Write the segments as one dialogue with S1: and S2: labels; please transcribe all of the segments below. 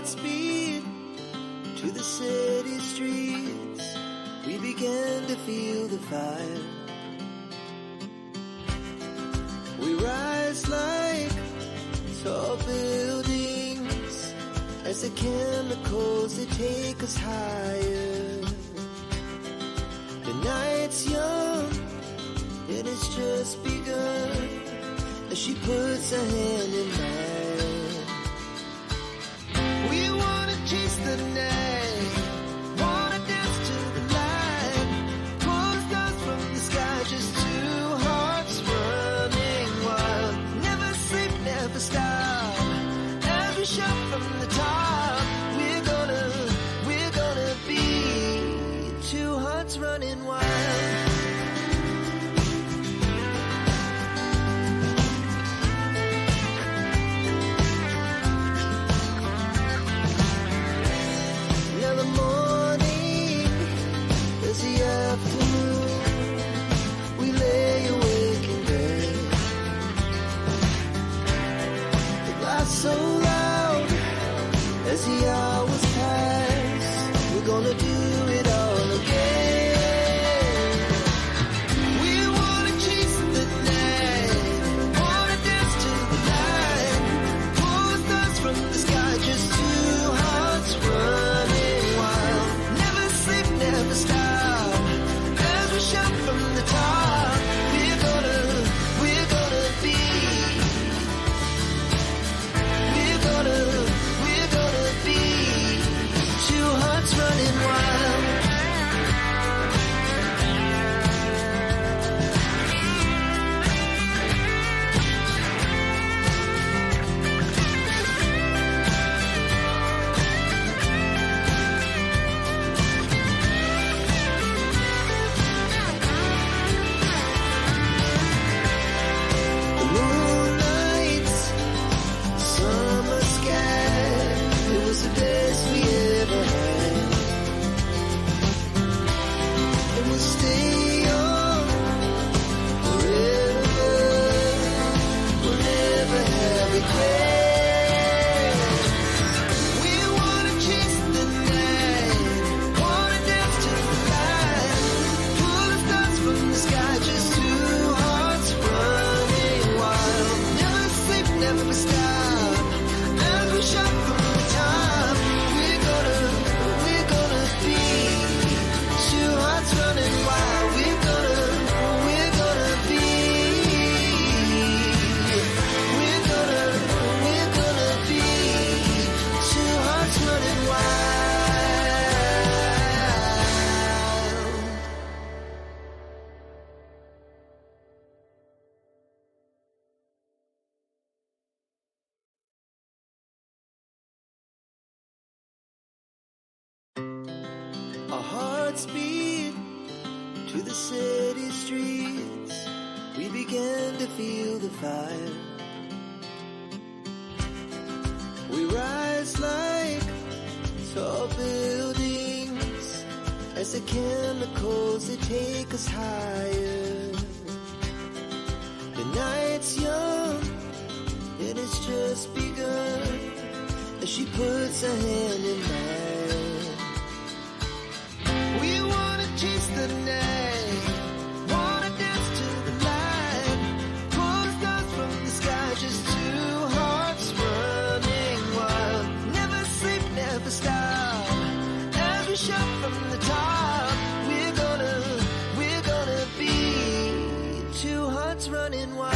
S1: hearts beat to the city streets. We began to feel the fire. We rise like tall buildings as the chemicals, they take us higher. The night's young and it's just begun as she puts her hand in mine. We wanna chase the night, wanna dance to the light, pull stars from the sky, just two hearts running wild. Never sleep, never stop, as we shout from the top. We're gonna be two hearts running wild. We lay awake in bed. The glass so loud as the hours pass. We're gonna do it all again. We wanna chase the night, wanna dance to the light, pull stars from the sky, just two hearts running wild. Never sleep, never stop, as we shout from the top. We're gonna be, we're gonna be two hearts running wild. Our hearts beat to the city streets. We began to feel the fire. We rise like tall buildings as the chemicals, they take us higher. The night's young and it's just begun as she puts her hand in mine. We wanna chase the night, wanna dance to the light, pull stars from the sky, just two hearts running wild. Never sleep, never stop, as we shout from the top. We're gonna be two hearts running wild.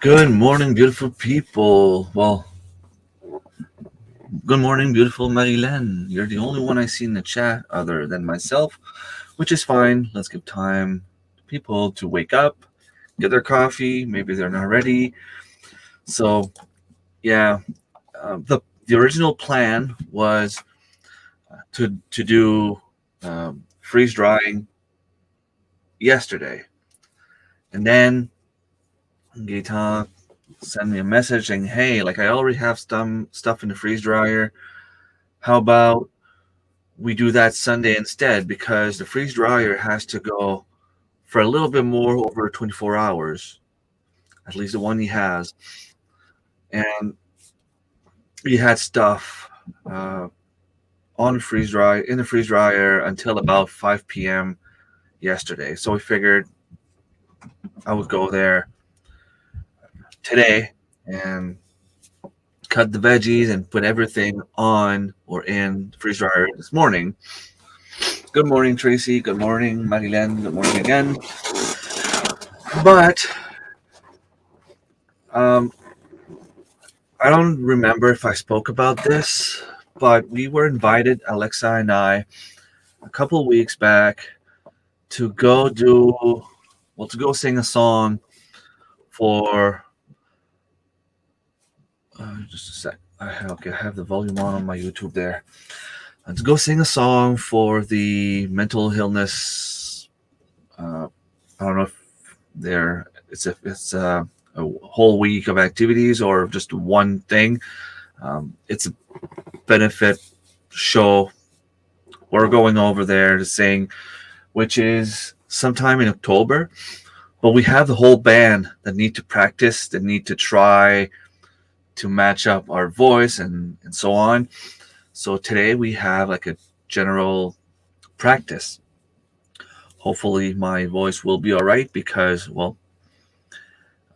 S2: Good morning, beautiful people. Well, good morning, beautiful Marilyn. You're the only one I see in the chat other than myself, which is fine. Let's give time to people to wake up, get their coffee. Maybe they're not ready. So, yeah, the original plan was to do freeze drying yesterday, and then Gaetan sent me a message saying, "Hey, like I already have some stuff in the freeze dryer. How about we do that Sunday instead because the freeze dryer has to go for a little bit more over 24 hours, at least the one he has. And he had stuff uh, on the freeze dryer in the freeze dryer until about 5 p.m. yesterday. So we figured I would go there today and cut the veggies and put everything on or in the freeze dryer this morning. Good morning, Tracy. Good morning, Marilyn. Good morning again. But um, I don't remember if I spoke about this, but we were invited, Alexa and I, a couple weeks back to go to go sing a song for, just a sec. I have the volume on my YouTube there. To go sing a song for the mental illness. I don't know if it's a whole week of activities or just one thing. It's a benefit show. We're going over there to sing, which is sometime in October. But we have the whole band that need to practice, that need to try to match up our voice and so on. So today we have like a general practice. Hopefully my voice will be all right because, well,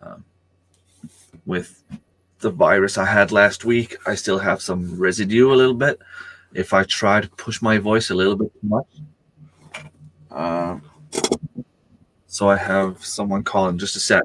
S2: um, with the virus I had last week, I still have some residue a little bit. If I try to push my voice a little bit too much, uh, so I have someone calling just a sec.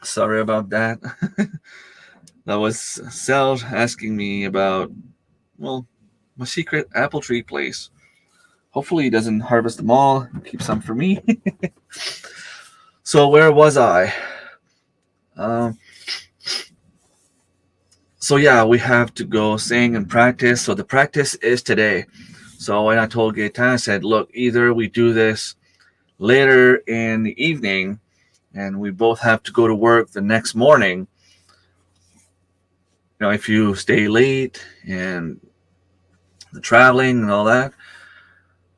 S2: Sorry about that. That was Sal asking me about, well, my secret apple tree place. Hopefully he doesn't harvest them all, keep some for me. So where was I? Um, so yeah, we have to go sing and practice. So the practice is today. So when I told Gaetan, I said, look, either we do this later in the evening and we both have to go to work the next morning, if you stay late and the traveling and all that,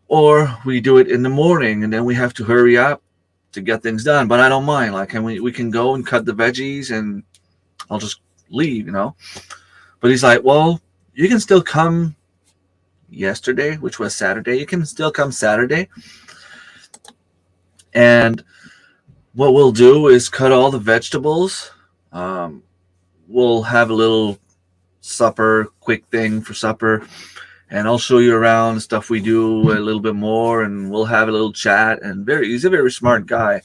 S2: or we do it in the morning and then we have to hurry up to get things done. But I don't mind. Like, we can go and cut the veggies and I'll just leave. But he's like, well, you can still come yesterday, which was Saturday. You can still come Saturday. And what we'll do is cut all the vegetables. We'll have a little supper, quick thing for supper. And I'll show you around the stuff we do a little bit more, and we'll have a little chat. And he's a very smart guy.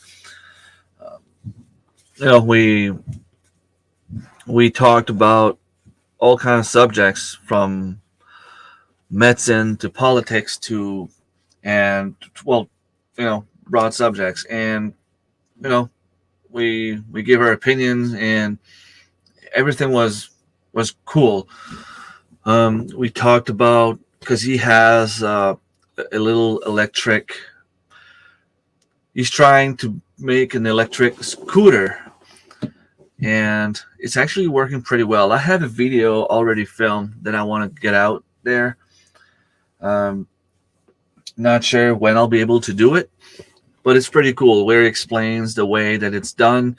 S2: We talked about all kinds of subjects, from medicine to politics to, and broad subjects. And we gave our opinions, and everything was cool. We talked about, because he has a little electric. He's trying to make an electric scooter, and it's actually working pretty well. I have a video already filmed that I want to get out there. Not sure when I'll be able to do it, but it's pretty cool, where he explains the way that it's done.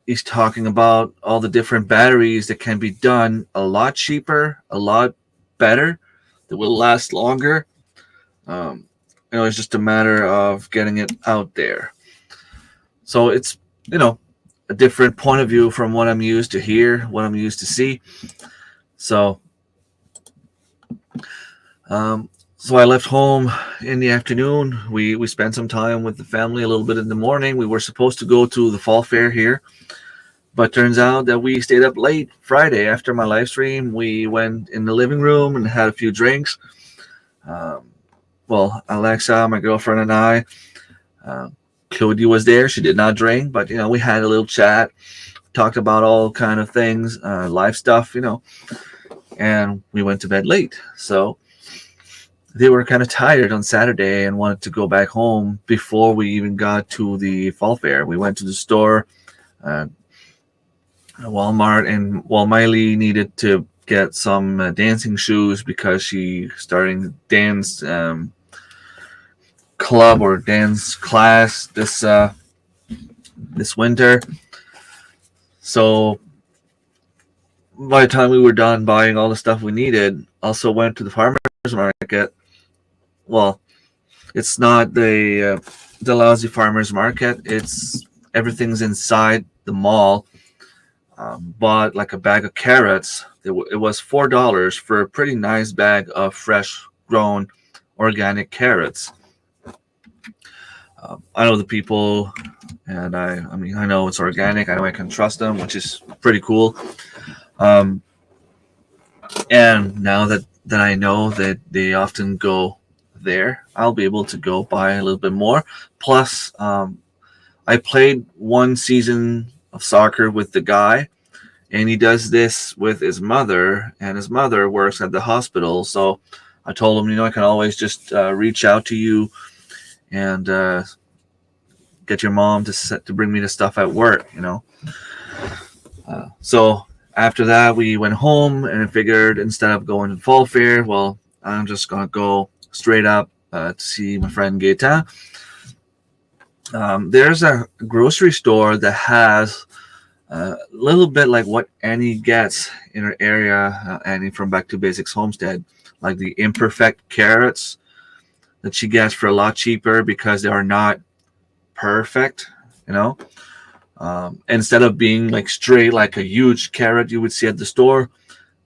S2: He's talking about all the different batteries that can be done a lot cheaper, a lot better, that will last longer. It's just a matter of getting it out there. So it's, a different point of view from what I'm used to hear, what I'm used to see. So I left home in the afternoon. We spent some time with the family a little bit in the morning. We were supposed to go to the fall fair here, but turns out that we stayed up late Friday after my live stream. We went in the living room and had a few drinks. Alexa, my girlfriend, and I, Claudia was there. She did not drink, but, we had a little chat, talked about all kind of things, life stuff, and we went to bed late. So they were kind of tired on Saturday and wanted to go back home before we even got to the fall fair. We went to the store, Walmart, and Miley needed to get some dancing shoes because she's starting dance club or dance class this winter. So by the time we were done buying all the stuff we needed, also went to the farmer's market. Well, it's not the lousy farmer's market. It's everything's inside the mall. Bought like a bag of carrots. It was $4 for a pretty nice bag of fresh grown organic carrots. I know the people, and I know it's organic. I know I can trust them, which is pretty cool. And now that I know that they often go there, I'll be able to go buy a little bit more. Plus, I played one season of soccer with the guy, and he does this with his mother, and his mother works at the hospital. So I told him, I can always just reach out to you and get your mom to bring me the stuff at work, So after that, we went home, and I figured instead of going to fall fair, well, I'm just going to go straight up to see my friend Gaeta. There's a grocery store that has a little bit like what Annie gets in her area, Annie from Back to Basics Homestead, like the imperfect carrots that she gets for a lot cheaper because they are not perfect, instead of being like straight like a huge carrot you would see at the store,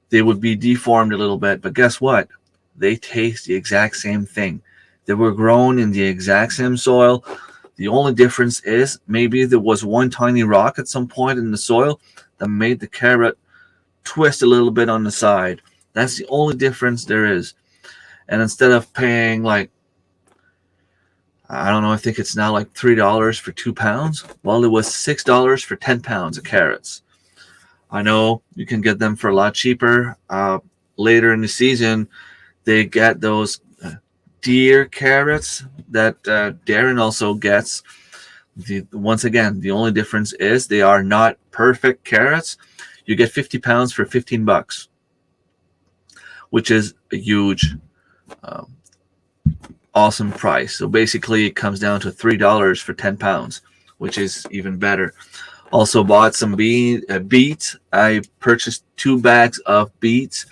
S2: they would be deformed a little bit. But guess what? They taste the exact same thing. They were grown in the exact same soil. The only difference is maybe there was one tiny rock at some point in the soil that made the carrot twist a little bit on the side. That's the only difference there is. And instead of paying like, I don't know, I think it's now like $3 for 2 pounds. Well, it was $6 for 10 pounds of carrots. I know you can get them for a lot cheaper. Later in the season, they get those deer carrots that Darren also gets. Once again, the only difference is they are not perfect carrots. You get 50 pounds for $15, which is a huge, um, awesome price. So basically, it comes down to $3 for 10 pounds, which is even better. Also bought some beets. I purchased 2 bags of beets.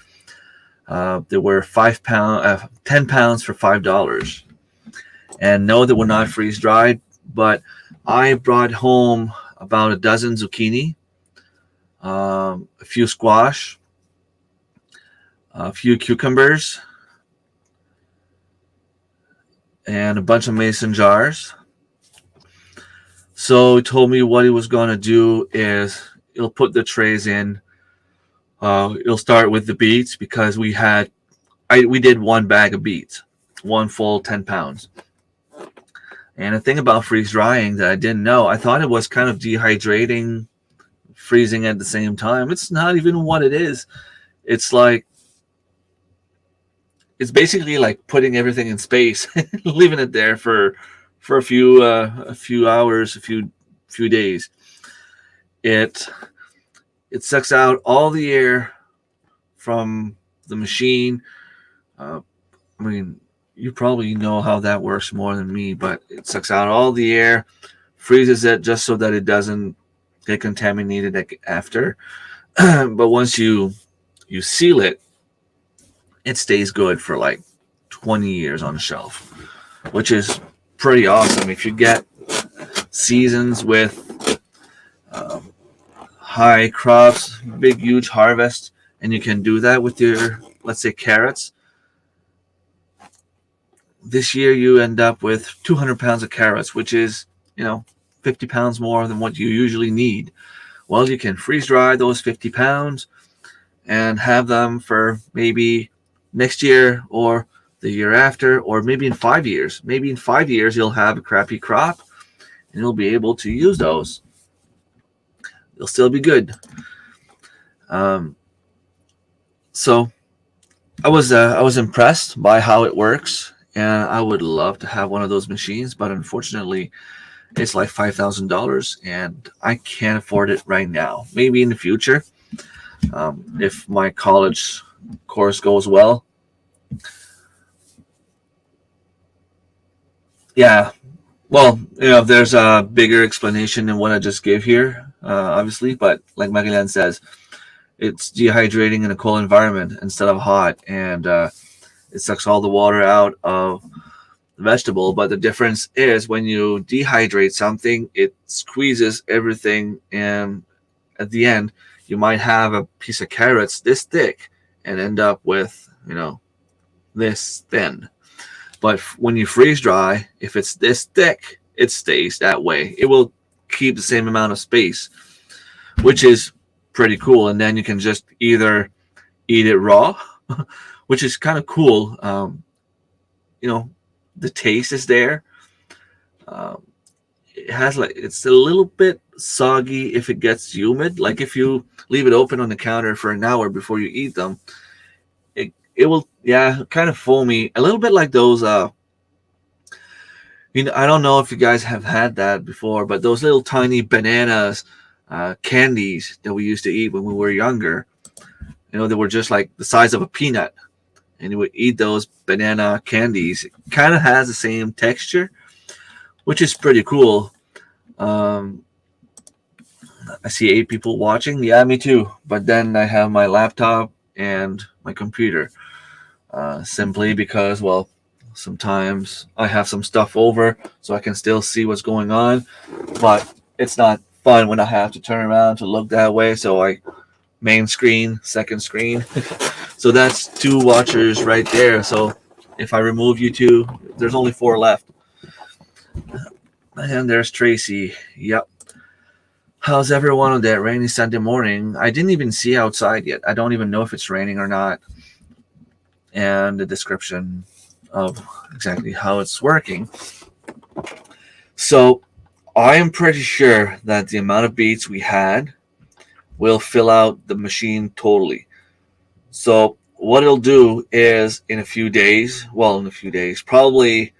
S2: They were 10 pounds for $5. And no, they were not freeze dried, but I brought home about a dozen zucchini, a few squash, a few cucumbers, and a bunch of mason jars. So he told me what he was going to do is he'll put the trays in. He'll start with the beets because we did 1 bag of beets, one full 10 pounds. And the thing about freeze drying that I didn't know, I thought it was kind of dehydrating, freezing at the same time. It's not even what it is. It's basically like putting everything in space, leaving it there for a few hours, a few days. It sucks out all the air from the machine. I mean, you probably know how that works more than me, but it sucks out all the air, freezes it just so that it doesn't get contaminated after. But once you seal it, it stays good for like 20 years on the shelf, which is pretty awesome. If you get seasons with high crops, big, huge harvest, and you can do that with your, let's say, carrots. This year you end up with 200 pounds of carrots, which is, 50 pounds more than what you usually need. Well, you can freeze dry those 50 pounds and have them for maybe next year or the year after, or maybe in 5 years. Maybe in 5 years you'll have a crappy crop and you'll be able to use those. They'll still be good. So I was impressed by how it works, and I would love to have one of those machines, but unfortunately it's like $5,000 and I can't afford it right now. Maybe in the future, if my college course goes well. Yeah, well, there's a bigger explanation than what I just gave here, obviously, but like Magellan says, it's dehydrating in a cold environment instead of hot, and it sucks all the water out of the vegetable. But the difference is when you dehydrate something, it squeezes everything, and at the end, you might have a piece of carrots this thick and end up with, this thin. But when you freeze dry, if it's this thick, it stays that way. It will keep the same amount of space, which is pretty cool. And then you can just either eat it raw, which is kind of cool. The taste is there. It has it's a little bit soggy if it gets humid. Like if you leave it open on the counter for an hour before you eat them, it will, kind of foamy, a little bit like those. I don't know if you guys have had that before, but those little tiny bananas, candies that we used to eat when we were younger. They were just like the size of a peanut, and you would eat those banana candies. It kind of has the same texture, which is pretty cool. I see 8 people watching. Yeah, me too. But then I have my laptop and my computer, simply because, well, sometimes I have some stuff over so I can still see what's going on, but it's not fun when I have to turn around to look that way. So I main screen, second screen. So that's 2 watchers right there. So if I remove you 2, there's only 4 left. And there's Tracy. Yep. How's everyone on that rainy Sunday morning? I didn't even see outside yet. I don't even know if it's raining or not. And the description of exactly how it's working. So I am pretty sure that the amount of beats we had will fill out the machine totally. So what it'll do is in a few days, probably,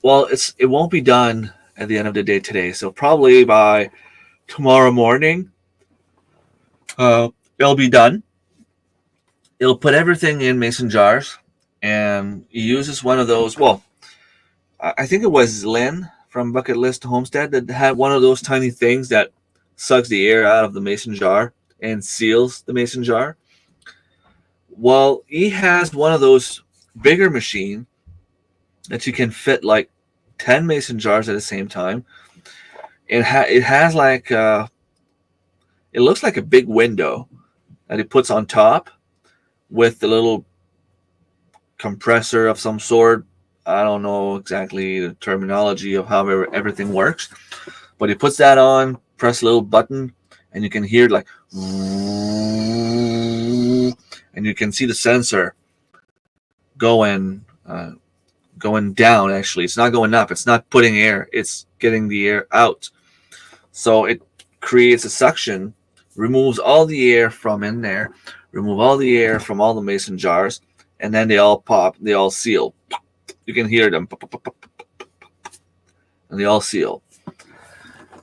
S2: Well, it won't be done at the end of the day today. So probably by tomorrow morning, it'll be done. It'll put everything in mason jars, and he uses one of those. Well, I think it was Lynn from Bucket List Homestead that had one of those tiny things that sucks the air out of the mason jar and seals the mason jar. Well, he has one of those bigger machine that you can fit like 10 mason jars at the same time. It has like it looks like a big window that he puts on top with the little compressor of some sort. I don't know exactly the terminology of how everything works, but he puts that on, press a little button, and you can hear like, and you can see the sensor going going down. Actually, it's not going up. It's not putting air. It's getting the air out. So it creates a suction, removes all the air from in there, remove all the air from all the mason jars, and then they all pop. They all seal. You can hear them, and they all seal.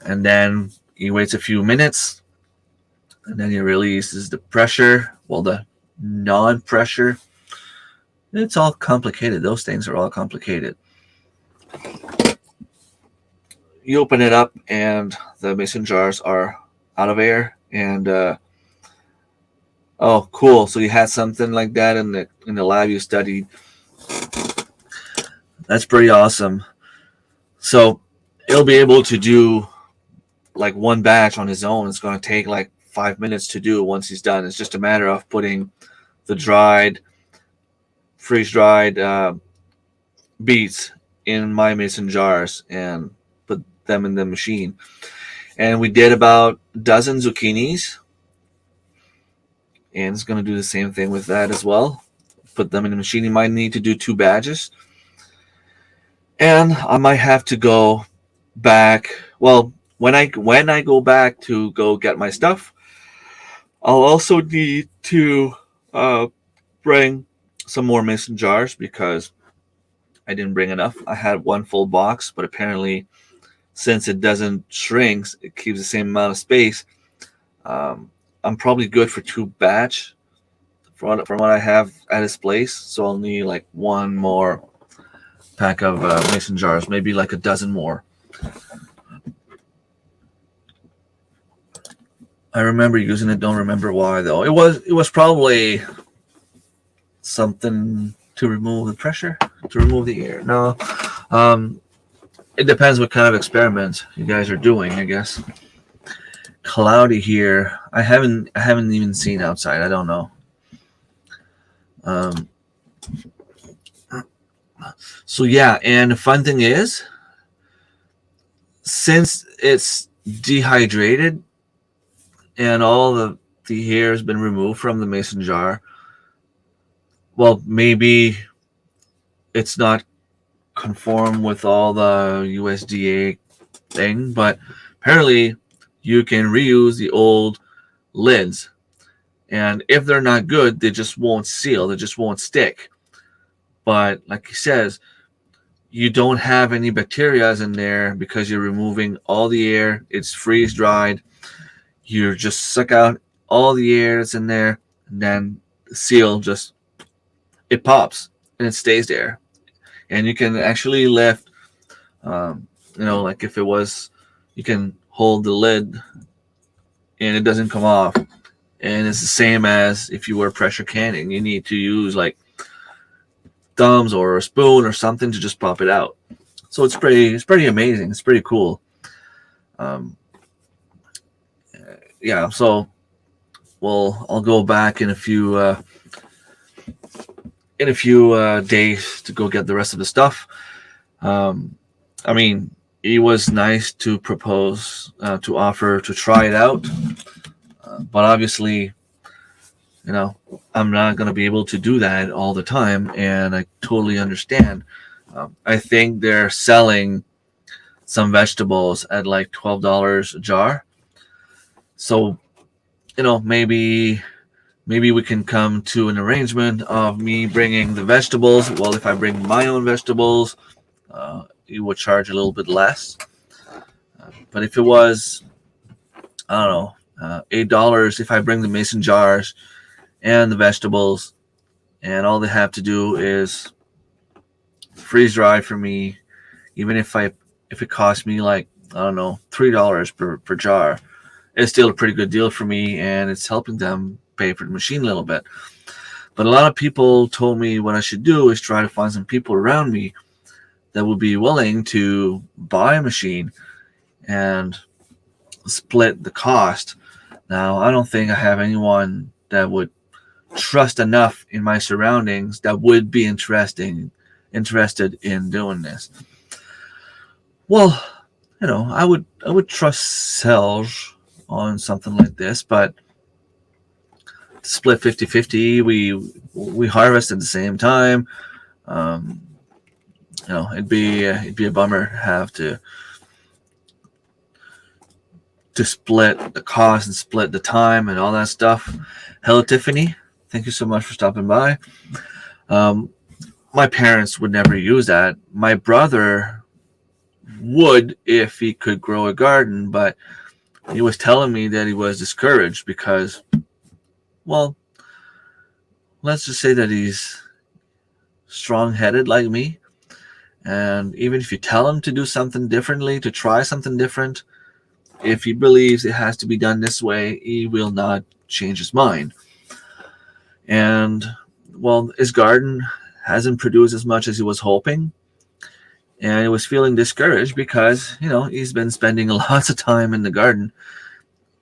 S2: And then he waits a few minutes, and then he releases the pressure. Well, the non-pressure. It's all complicated. Those things are all complicated. You open it up, and the mason jars are out of air. And oh, cool! So you had something like that in the lab you studied. That's pretty awesome. So he'll be able to do like one batch on his own. It's going to take like 5 minutes to do once he's done. It's just a matter of putting the freeze-dried beets in my mason jars and put them in the machine. And we did about a dozen zucchinis. And it's going to do the same thing with that as well. Put them in the machine. You might need to do 2 batches. And I might have to go back. Well, when I go back to go get my stuff, I'll also need to bring some more mason jars because I didn't bring enough. I had one full box, but apparently, since it doesn't shrink, it keeps the same amount of space. I'm probably good for 2 batch from what I have at his place. So I'll need like one more pack of mason jars, maybe like a dozen more. I remember using it. Don't remember why though. It was probably something to remove the pressure, to remove the air. No, it depends what kind of experiment you guys are doing, I guess. Cloudy here. I haven't even seen outside. I don't know. So yeah, and the fun thing is, since it's dehydrated and all the hair has been removed from the mason jar, well, maybe it's not conform with all the USDA thing, but apparently you can reuse the old lids. And if they're not good, they just won't seal. They just won't stick. But like he says, you don't have any bacteria in there because you're removing all the air. It's freeze dried. You just suck out all the air that's in there, and then the seal just it pops and it stays there. And you can actually lift, like if it was, you can hold the lid and it doesn't come off. And it's the same as if you were pressure canning. You need to use like thumbs or a spoon or something to just pop it out. So it's pretty amazing. It's pretty cool. Yeah. So, well, I'll go back in a few days to go get the rest of the stuff. I mean, it was nice to propose, to offer to try it out, but obviously, I'm not going to be able to do that all the time, and I totally understand. I think they're selling some vegetables at like $12 a jar. So, maybe we can come to an arrangement of me bringing the vegetables. Well, if I bring my own vegetables, you would charge a little bit less. But if it was, I don't know, $8 if I bring the mason jars and the vegetables, and all they have to do is freeze dry for me, even if it costs me like, I don't know, $3 per jar, it's still a pretty good deal for me, and it's helping them pay for the machine a little bit. But a lot of people told me what I should do is try to find some people around me that would be willing to buy a machine and split the cost. Now, I don't think I have anyone that would trust enough in my surroundings that would be interested in doing this. Well, I would trust Serge on something like this, but to split 50-50, we harvest at the same time. It'd be a bummer to have to split the cost and split the time and all that stuff. Hello, Tiffany. Thank you so much for stopping by. My parents would never use that. My brother would if he could grow a garden, but he was telling me that he was discouraged because, well, let's just say that he's strong-headed like me. And even if you tell him to do something differently, to try something different, if he believes it has to be done this way, he will not change his mind. And, well, his garden hasn't produced as much as he was hoping. And he was feeling discouraged because, he's been spending lots of time in the garden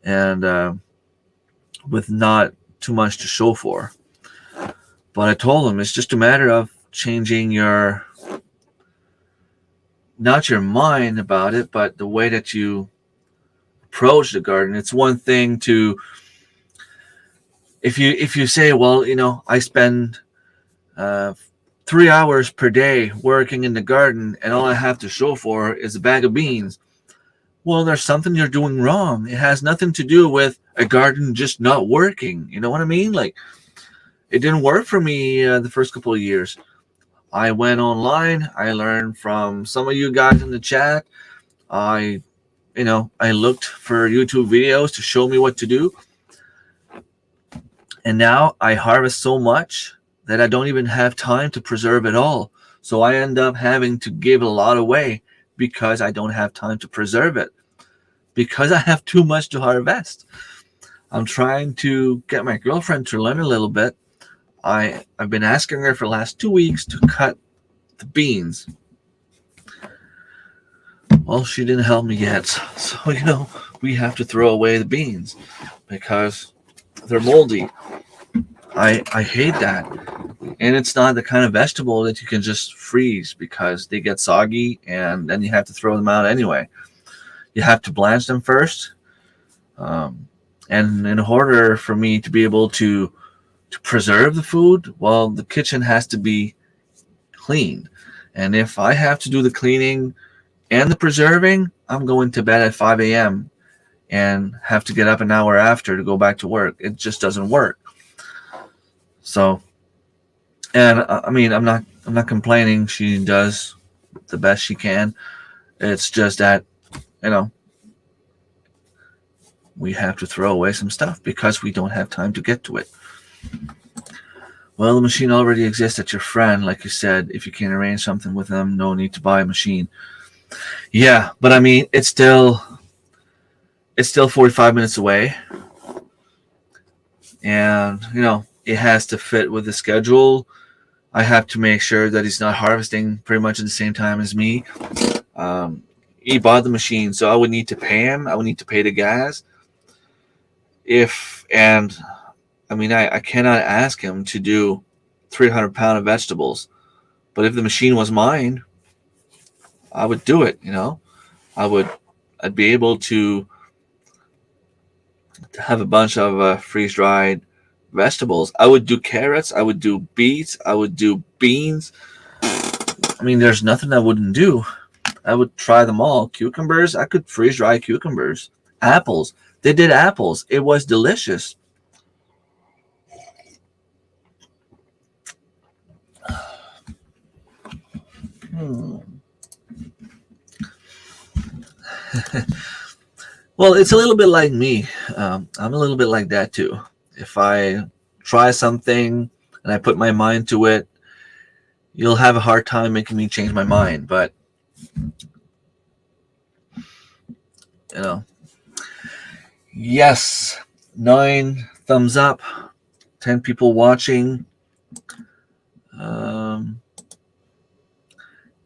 S2: and with not too much to show for. But I told him it's just a matter of changing not your mind about it, but the way that you approach the garden. It's one thing to, if you say, well, I spend 3 hours per day working in the garden and all I have to show for is a bag of beans. Well, there's something you're doing wrong. It has nothing to do with a garden just not working. You know what I mean? Like, it didn't work for me the first couple of years. I went online. I learned from some of you guys in the chat. I looked for YouTube videos to show me what to do. And now I harvest so much that I don't even have time to preserve it all. So I end up having to give a lot away because I don't have time to preserve it, because I have too much to harvest. I'm trying to get my girlfriend to learn a little bit. I've been asking her for the last 2 weeks to cut the beans. Well, she didn't help me yet. So, we have to throw away the beans because they're moldy. I hate that. And it's not the kind of vegetable that you can just freeze because they get soggy and then you have to throw them out anyway. You have to blanch them first. And in order for me to be able to preserve the food, well, the kitchen has to be cleaned. And if I have to do the cleaning and the preserving, I'm going to bed at 5 a.m. and have to get up an hour after to go back to work. It just doesn't work. So, and I'm not complaining. She does the best she can. It's just that, we have to throw away some stuff because we don't have time to get to it. Well, the machine already exists at your friend, like you said. If you can arrange something with them, no need to buy a machine. Yeah, but it's still 45 minutes away. And, it has to fit with the schedule. I have to make sure that he's not harvesting pretty much at the same time as me. He bought the machine, so I would need to pay him. I would need to pay the gas. I cannot ask him to do 300 pounds of vegetables. But if the machine was mine, I would do it, I'd be able to have a bunch of freeze-dried vegetables. I would do carrots. I would do beets. I would do beans. There's nothing I wouldn't do. I would try them all. Cucumbers, I could freeze-dry cucumbers. Apples. They did apples. It was delicious. Well, it's a little bit like me. I'm a little bit like that too. If I try something and I put my mind to it, you'll have a hard time making me change my mind. But, you know, yes, 9 thumbs up, 10 people watching. Um,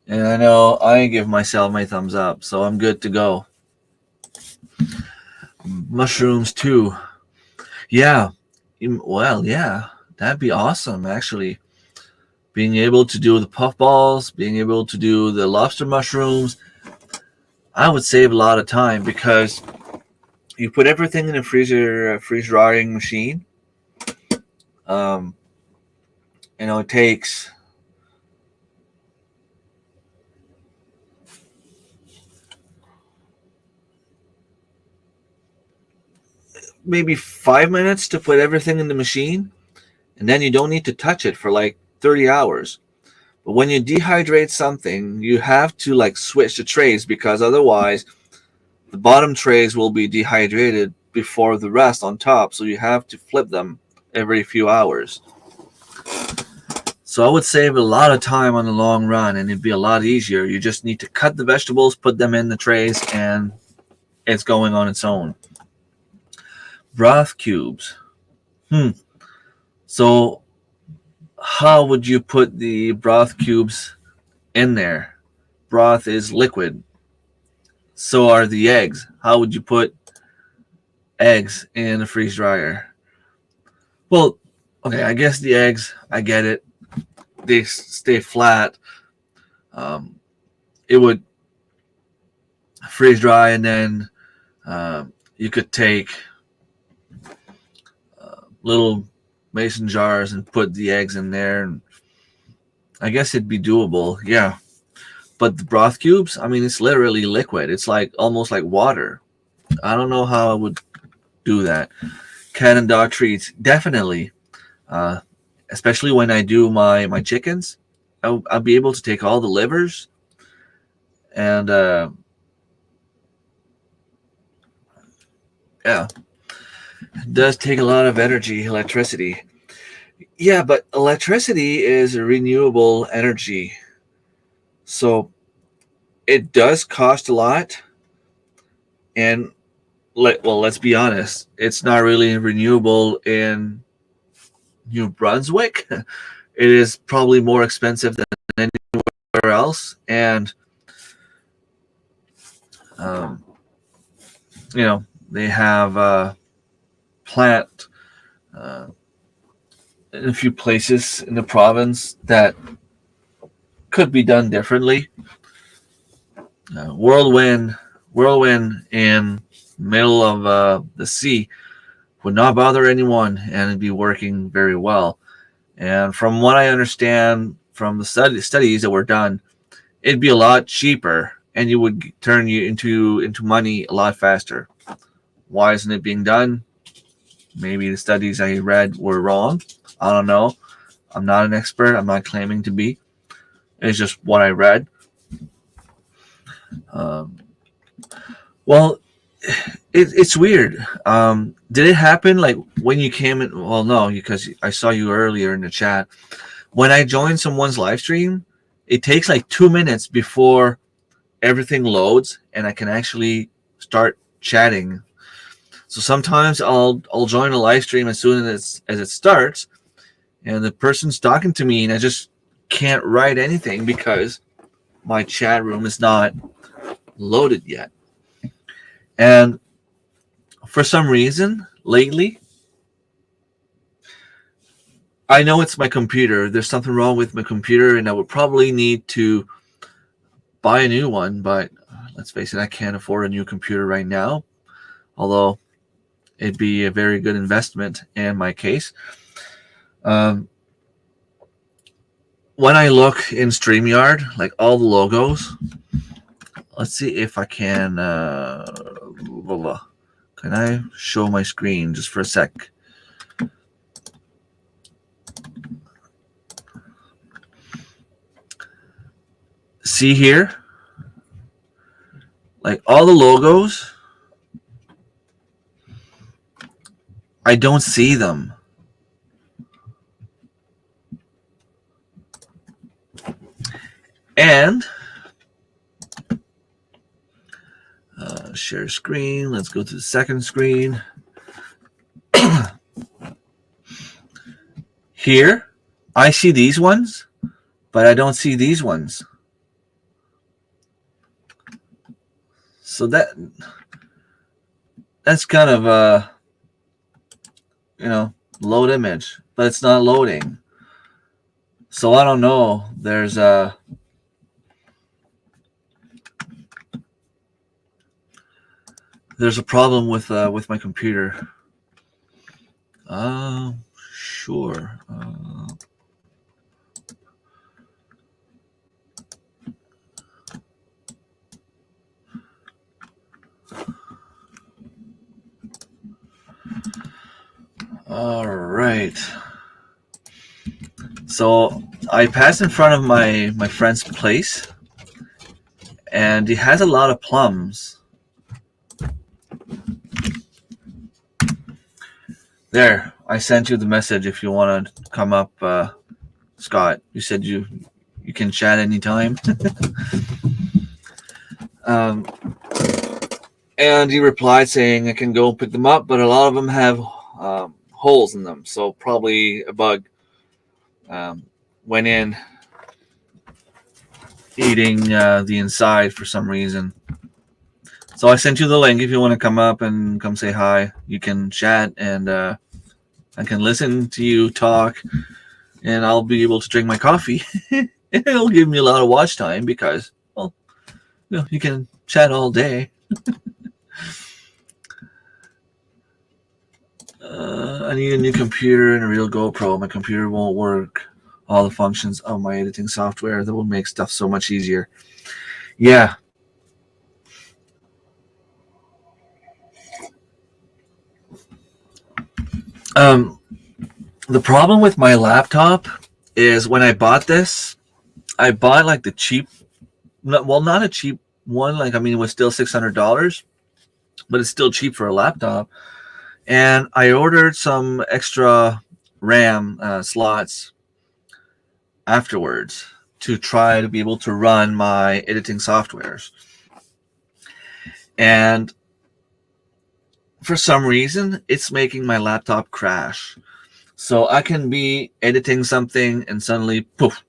S2: and I know I give myself my thumbs up, so I'm good to go. Mushrooms too. Yeah. Well, yeah. That'd be awesome, actually. Being able to do the puffballs, being able to do the lobster mushrooms, I would save a lot of time because you put everything in a freeze drying machine. Um, it takes maybe 5 minutes to put everything in the machine, and then you don't need to touch it for like 30 hours. But when you dehydrate something, you have to like switch the trays because otherwise the bottom trays will be dehydrated before the rest on top. So you have to flip them every few hours. So I would save a lot of time on the long run and it'd be a lot easier. You just need to cut the vegetables, put them in the trays, and it's going on its own. Broth cubes. So how would you put the broth cubes in there? Broth is liquid. So are the eggs. How would you put eggs in a freeze dryer? Well, okay, I guess the eggs, I get it. They stay flat. Um, it would freeze dry, and then you could take little mason jars and put the eggs in there. And I guess it'd be doable, yeah. But the broth cubes, I mean, it's literally liquid. It's like almost like water. I don't know how I would do that. Cat and dog treats, definitely. Uh, Especially when I do my chickens, I'll be able to take all the livers and yeah, it does take a lot of energy, electricity. Yeah, but electricity is a renewable energy, so it does cost a lot. And let's be honest, it's not really renewable in New Brunswick. It is probably more expensive than anywhere else, and um, they have plant uh, in a few places in the province that could be done differently. Whirlwind in middle of the sea would not bother anyone, and it'd be working very well. And from what I understand from the studies that were done, it'd be a lot cheaper, and you would turn you into money a lot faster. Why isn't it being done? Maybe the studies I read were wrong. I don't know. I'm not an expert. I'm not claiming to be. It's just what I read. Um, well, it's weird. Did it happen like when you came in? Well, no, because I saw you earlier in the chat. When I join someone's live stream, it takes like 2 minutes before everything loads and I can actually start chatting. So sometimes I'll join a live stream as soon as it starts, and the person's talking to me, and I just can't write anything because my chat room is not loaded yet. And for some reason, lately, I know it's my computer. There's something wrong with my computer, and I would probably need to buy a new one. But let's face it, I can't afford a new computer right now. Although it'd be a very good investment in my case. When I look in StreamYard, like all the logos, let's see if I can. Can I show my screen just for a sec? See here? Like all the logos, I don't see them. And share screen. Let's go to the second screen. Here, I see these ones, but I don't see these ones. So that's kind of a, load image, but it's not loading. So I don't know. There's a problem with my computer. Sure. All right. So I passed in front of my friend's place, and he has a lot of plums. There, I sent you the message if you want to come up, Scott. You said you can chat anytime. And he replied saying I can go pick them up, but a lot of them have holes in them, so probably a bug went in eating the inside for some reason. So I sent you the link if you want to come up and come say hi. You can chat, and I can listen to you talk, and I'll be able to drink my coffee. It'll give me a lot of watch time because, well, you can chat all day. I need a new computer and a real GoPro. My computer won't work all the functions of my editing software. That will make stuff so much easier. Yeah. The problem with my laptop is when I bought this, I bought like the cheap, well, not a cheap one. Like, I mean, it was still $600, but it's still cheap for a laptop. And I ordered some extra RAM slots afterwards to try to be able to run my editing softwares. And for some reason, it's making my laptop crash. So I can be editing something and suddenly, poof,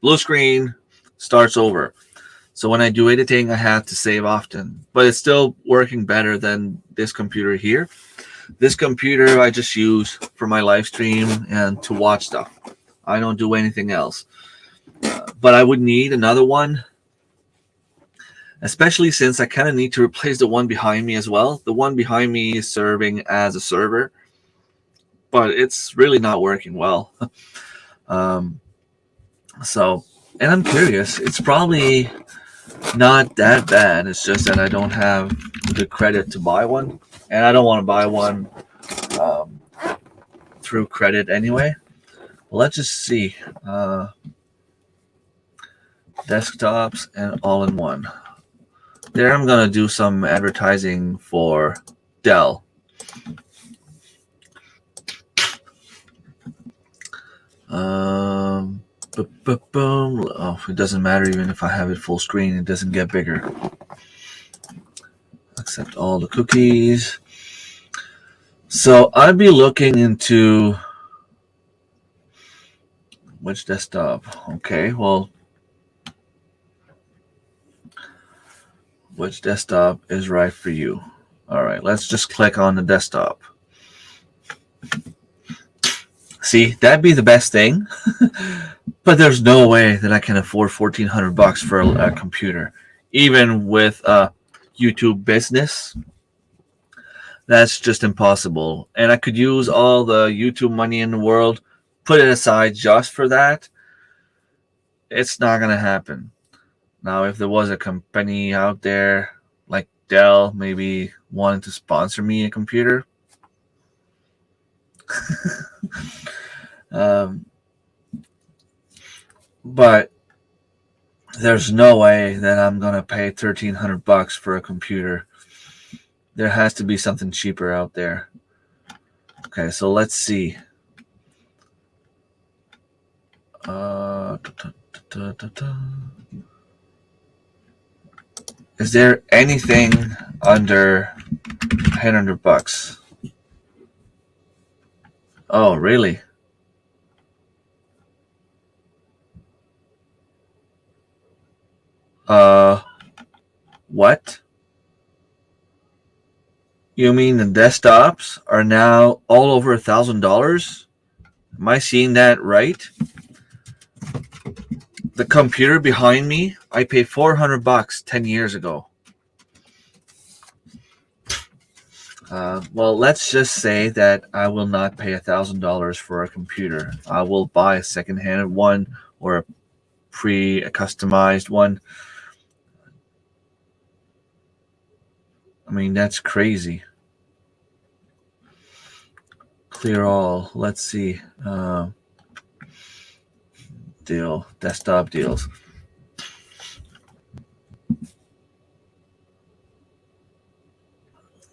S2: blue screen, starts over. So when I do editing, I have to save often. But it's still working better than this computer here. This computer I just use for my live stream and to watch stuff. I don't do anything else. But I would need another one, especially since I kind of need to replace the one behind me as well. The one behind me is serving as a server, but it's really not working well. So, and I'm curious. It's probably not that bad. It's just that I don't have the credit to buy one, and I don't want to buy one through credit anyway. Well, let's just see. Desktops and all-in-one. There, I'm gonna do some advertising for Dell. Boom. Oh, it doesn't matter even if I have it full screen. It doesn't get bigger. Accept all the cookies. So I'd be looking into which desktop. Okay, well, which desktop is right for you? All right, let's just click on the desktop. See, that'd be the best thing. But there's no way that I can afford $1,400 for a computer, even with a YouTube business. That's just impossible. And I could use all the YouTube money in the world, put it aside just for that. It's not gonna happen. Now, if there was a company out there like Dell, maybe wanting to sponsor me a computer. But There's no way that I'm gonna pay $1,300 for a computer. There has to be something cheaper out there. Okay, so let's see. Is there anything under $100? Oh, really? What? You mean the desktops are now all over $1,000? Am I seeing that right? The computer behind me, I paid $400 10 years ago. Well, let's just say that I will not pay $1,000 for a computer. I will buy a second-hand one or a customized one. I mean, that's crazy. Clear all. Let's see. Desktop deals.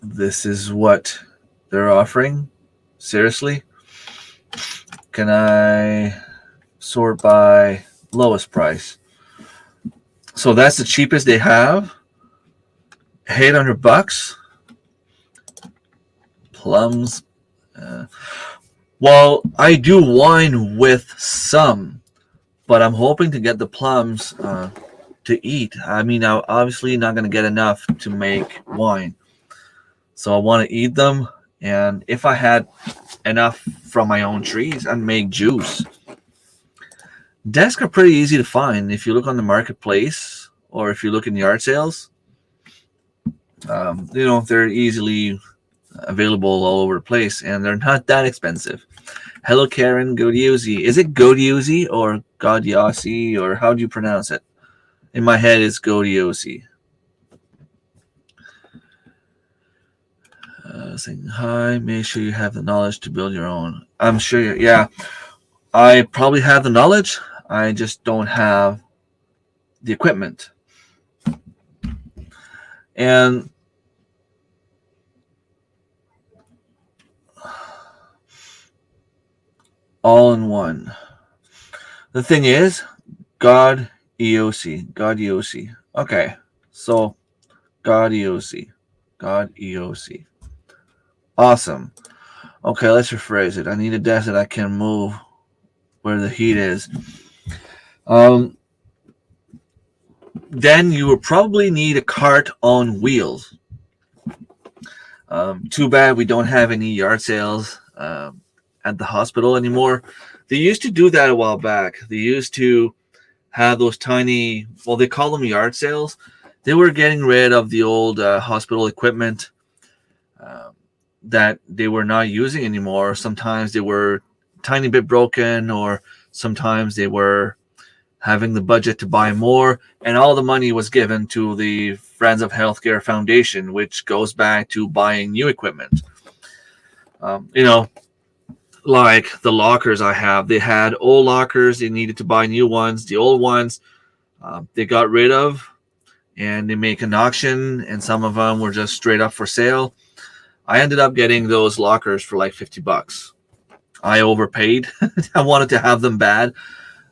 S2: This is what they're offering? Seriously? Can I sort by lowest price? So that's the cheapest they have? $800? Plums? Well, I do wine with some, but I'm hoping to get the plums to eat. I mean, I'm obviously not going to get enough to make wine. So I want to eat them, and if I had enough from my own trees, I'd make juice. Desks are pretty easy to find if you look on the marketplace or if you look in yard sales. They're easily available all over the place, and they're not that expensive. Hello, Karen Godiuzi. Is it Godiuzi or Godiuzi, or how do you pronounce it? In my head, it's Godiuzi. Saying hi. Make sure you have the knowledge to build your own. I'm sure. Yeah, I probably have the knowledge. I just don't have the equipment. And all in one. The thing is, God EOC. Okay, so God EOC. Awesome. Okay, let's rephrase it. I need a desk that I can move where the heat is. Then you will probably need a cart on wheels. Too bad we don't have any yard sales at the hospital anymore. They used to do that a while back. They used to have those tiny, well, they call them yard sales. They were getting rid of the old hospital equipment that they were not using anymore. Sometimes they were a tiny bit broken, or sometimes they were having the budget to buy more, and all the money was given to the Friends of Healthcare Foundation, which goes back to buying new equipment. Like the lockers I have, they had old lockers, they needed to buy new ones. The old ones they got rid of, and they make an auction, and some of them were just straight up for sale. I ended up getting those lockers for like $50. I overpaid. I wanted to have them bad.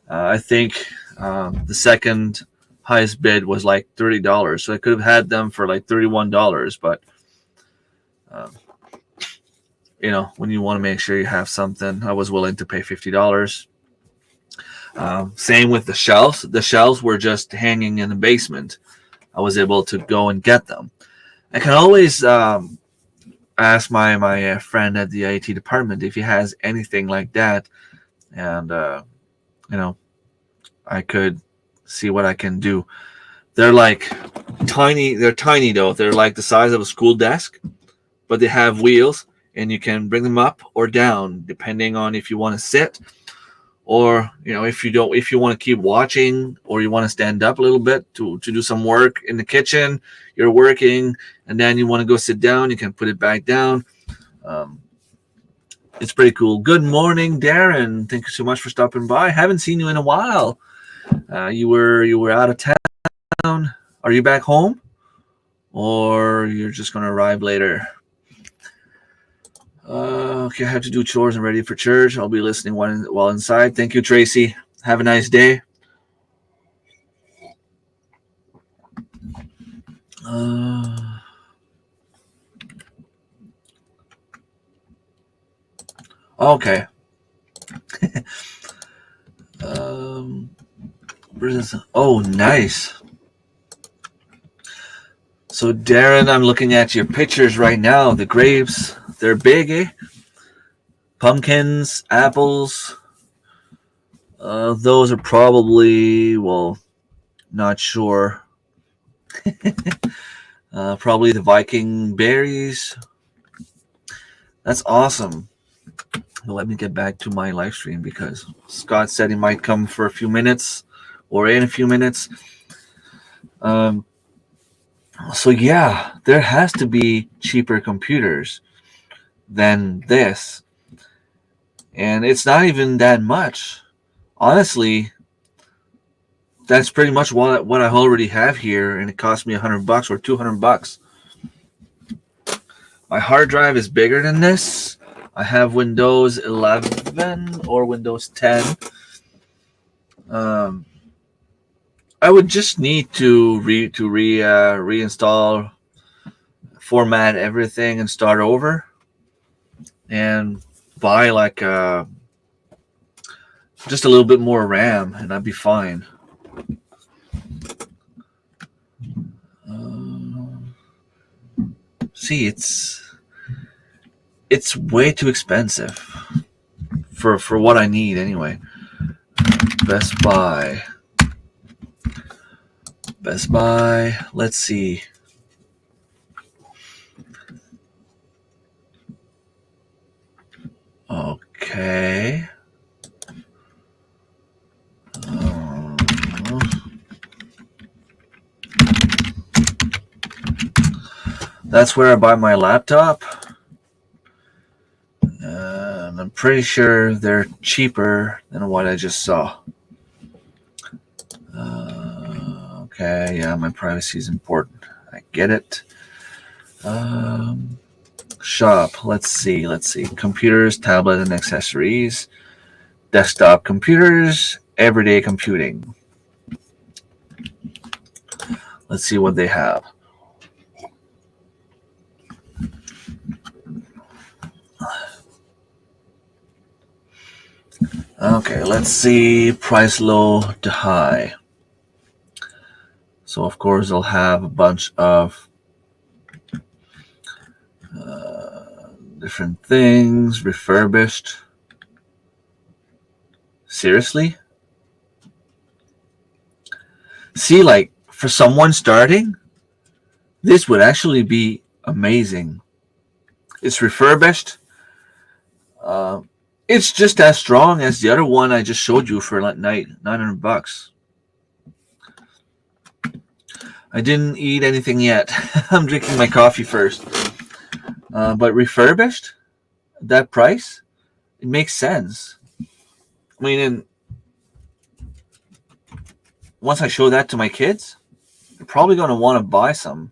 S2: I think the second highest bid was like $30, so I could have had them for like $31. But when you want to make sure you have something, I was willing to pay $50. Same with the shelves. The shelves were just hanging in the basement. I was able to go and get them. I can always ask my friend at the IT department if he has anything like that, and I could see what I can do. They're like tiny. They're tiny though. They're like the size of a school desk, but they have wheels, and you can bring them up or down depending on if you want to sit, or if you want to keep watching, or you want to stand up a little bit to do some work in the kitchen. You're working, and then you want to go sit down. You can put it back down. It's pretty cool. Good morning, Darren. Thank you so much for stopping by. Haven't seen you in a while. You were out of town. Are you back home, or you're just gonna arrive later? Okay, I have to do chores and ready for church. I'll be listening while inside. Thank you, Tracy. Have a nice day. Okay. Where's this? Oh, nice. So, Darren, I'm looking at your pictures right now. The grapes, they're big, eh? Pumpkins, apples. Those are probably, well, not sure. Probably the Viking berries. That's awesome. Let me get back to my live stream because Scott said he might come for a few minutes or in a few minutes. So yeah, there has to be cheaper computers than this. And it's not even that much. Honestly, that's pretty much what I already have here, and it cost me $100 or $200. My hard drive is bigger than this. I have Windows 11 or Windows 10. I would just need to reinstall, format everything, and start over, and buy like just a little bit more RAM, and I'd be fine. See, it's way too expensive for what I need anyway. Best Buy. Let's see. Okay. That's where I buy my laptop. And I'm pretty sure they're cheaper than what I just saw. Okay, yeah, my privacy is important. I get it. Shop. Let's see. Computers, tablet, and accessories. Desktop computers, everyday computing. Let's see what they have. Okay, let's see. Price low to high. So, of course, they'll have a bunch of different things. Refurbished. Seriously? See, like, for someone starting, this would actually be amazing. It's refurbished. It's just as strong as the other one I just showed you for like $900. I didn't eat anything yet. I'm drinking my coffee first. But refurbished, that price, it makes sense. I mean, once I show that to my kids, they're probably going to want to buy some.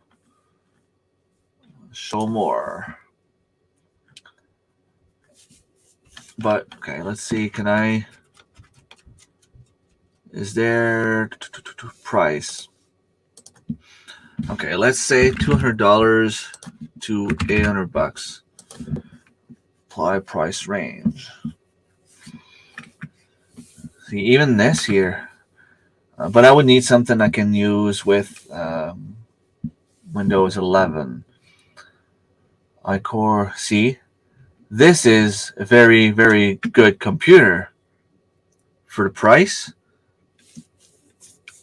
S2: Show more. But, okay, let's see. Is there price? Okay, let's say $200 to $800. Apply price range. See, even this here. But I would need something I can use with Windows 11. iCore, see? This is a very, very good computer. For the price,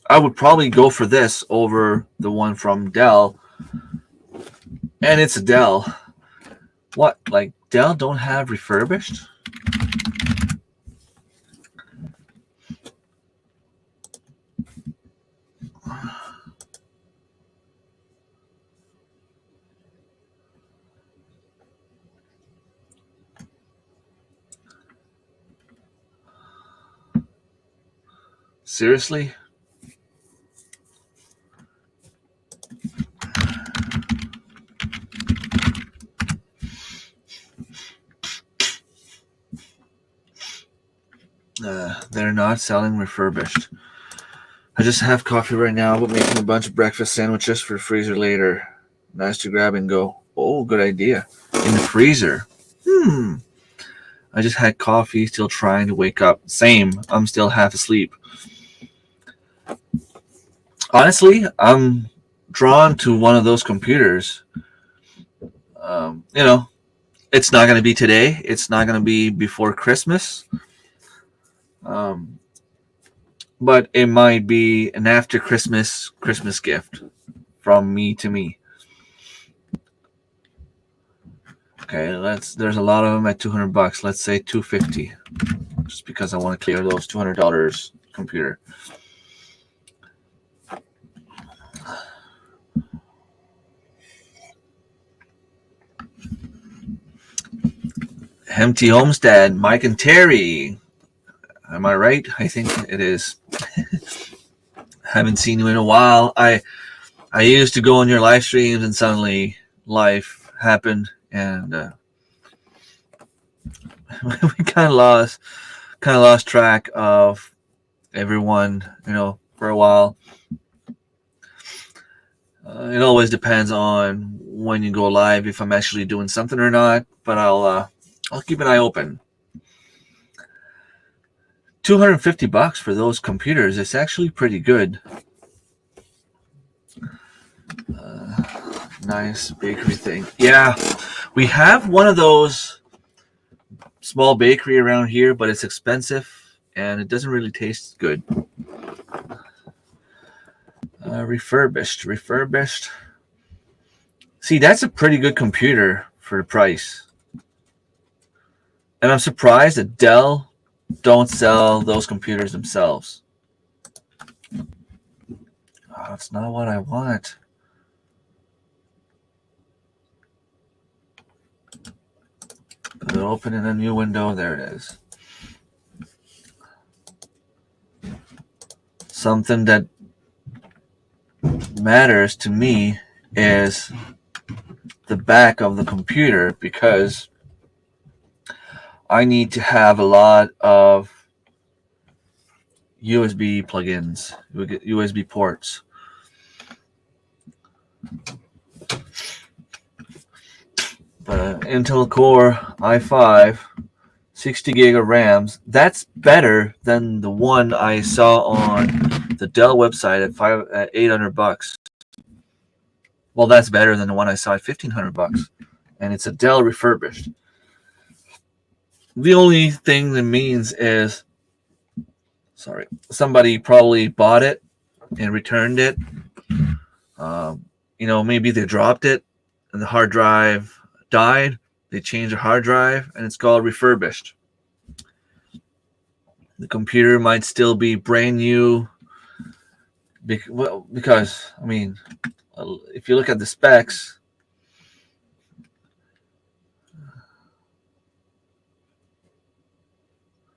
S2: I would probably go for this over the one from Dell. And it's a Dell. What? Like, Dell don't have refurbished? Seriously? not selling refurbished. I just have coffee right now, but making a bunch of breakfast sandwiches for the freezer later. Nice to grab and go. Oh, good idea. In the freezer. I just had coffee, still trying to wake up. Same. I'm still half asleep. Honestly, I'm drawn to one of those computers. It's not going to be today. It's not going to be before Christmas. But it might be an after Christmas gift from me to me. Okay, there's a lot of them at $200. Let's say $250, just because I want to clear those $200 computer. Empty Homestead, Mike and Terry. Am I right? I think it is. Haven't seen you in a while. I used to go on your live streams, and suddenly life happened, and we kind of lost track of everyone, for a while. It always depends on when you go live, if I'm actually doing something or not, but I'll keep an eye open. $250 for those computers. It's actually pretty good. Nice bakery thing. Yeah, we have one of those small bakery around here, but it's expensive and it doesn't really taste good. Refurbished. See, that's a pretty good computer for the price. And I'm surprised that Dell don't sell those computers themselves. Oh, that's not what I want. Open in a new window. There it is. Something that matters to me is the back of the computer, because I need to have a lot of USB plugins, USB ports. But Intel Core i5, 60 gig of RAMs. That's better than the one I saw on the Dell website at $800. Well, that's better than the one I saw at $1,500, and it's a Dell refurbished. The only thing that means is, somebody probably bought it and returned it. Maybe they dropped it and the hard drive died. They changed the hard drive and it's called refurbished. The computer might still be brand new because, if you look at the specs,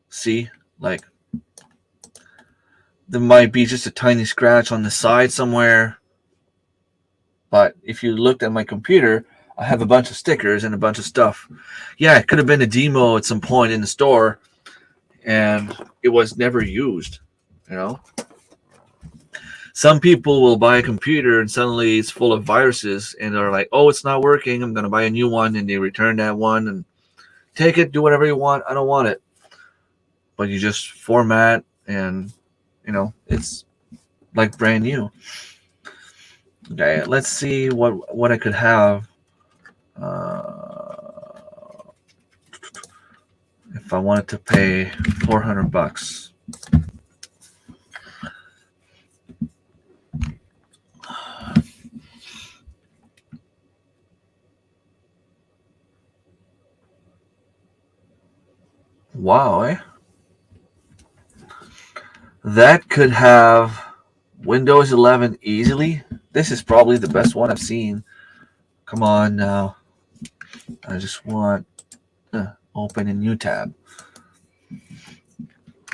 S2: see, like, there might be just a tiny scratch on the side somewhere. But if you looked at my computer, I have a bunch of stickers and a bunch of stuff. Yeah, it could have been a demo at some point in the store, and it was never used, Some people will buy a computer and suddenly it's full of viruses, and they're like, oh, it's not working, I'm going to buy a new one, and they return that one and take it, do whatever you want, I don't want it. But you just format and, it's like brand new. Okay, let's see what I could have if I wanted to pay $400. Wow, eh? That could have Windows 11 easily. This is probably the best one I've seen. Come on now. I just want to open a new tab.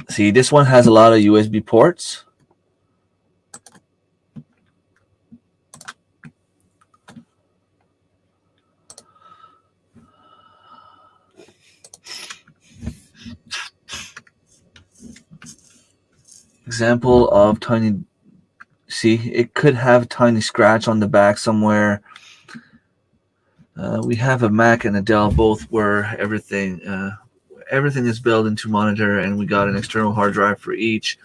S2: See, this one has a lot of USB ports. Example of tiny. See, it could have a tiny scratch on the back somewhere. We have a Mac and a Dell, both where everything is built into monitor, and we got an external hard drive for each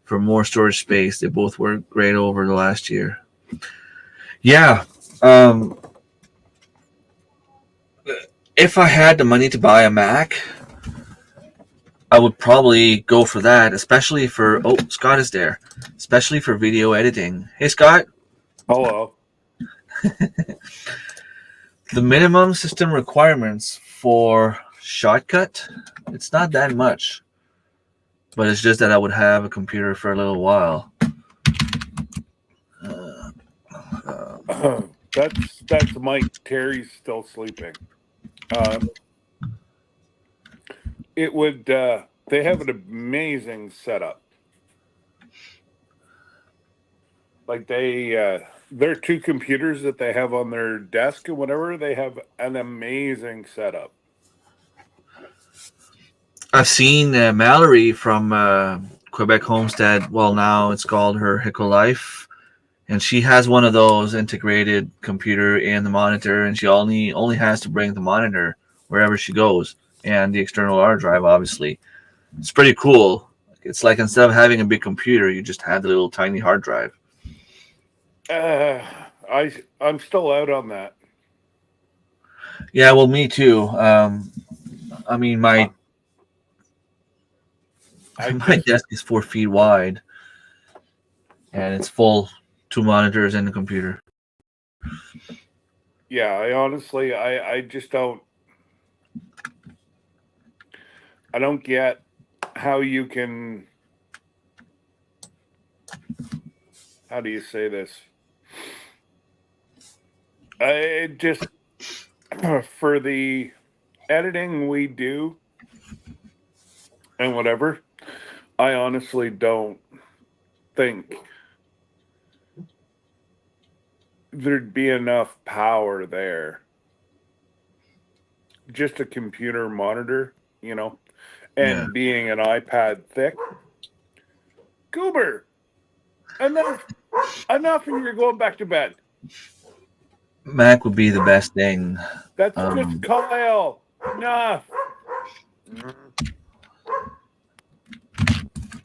S2: for more storage space. They both worked great over the last year. Yeah. Um, if I had the money to buy a Mac, I would probably go for that, especially for. Oh, Scott is there. Especially for video editing. Hey, Scott.
S3: Hello.
S2: The minimum system requirements for Shotcut, it's not that much. But it's just that I would have a computer for a little while.
S3: That's Mike. Terry's still sleeping. It would. They have an amazing setup. Like their two computers that they have on their desk and whatever. They have an amazing setup.
S2: I've seen Mallory from Quebec Homestead. Well, now it's called her Hickle Life, and she has one of those integrated computer and the monitor, and she only has to bring the monitor wherever she goes, and the external hard drive. Obviously, it's pretty cool. It's like instead of having a big computer, you just have the little tiny hard drive.
S3: I'm still out on that.
S2: Yeah, well, me too. I mean, my desk is 4 feet wide, and it's full 2 monitors and a computer.
S3: Yeah, I honestly, I just don't. I don't get how you can. How do you say this? I just for the editing we do and whatever, I honestly don't think there'd be enough power there. Just a computer monitor, and
S2: Yeah.
S3: being an iPad thick. Goober, enough, and you're going back to bed.
S2: Mac would be the best thing.
S3: That's just Kyle. Enough.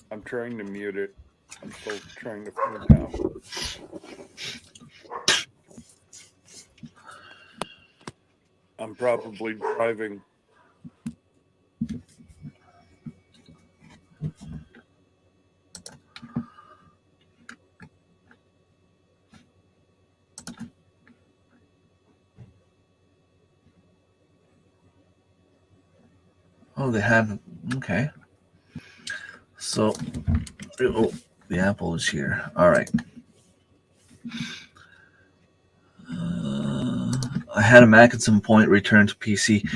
S3: I'm trying to mute it. I'm still trying to find out. I'm probably driving.
S2: Oh, they have. Okay. So, oh, the Apple is here. All right. I had a Mac at some point, returned to PC.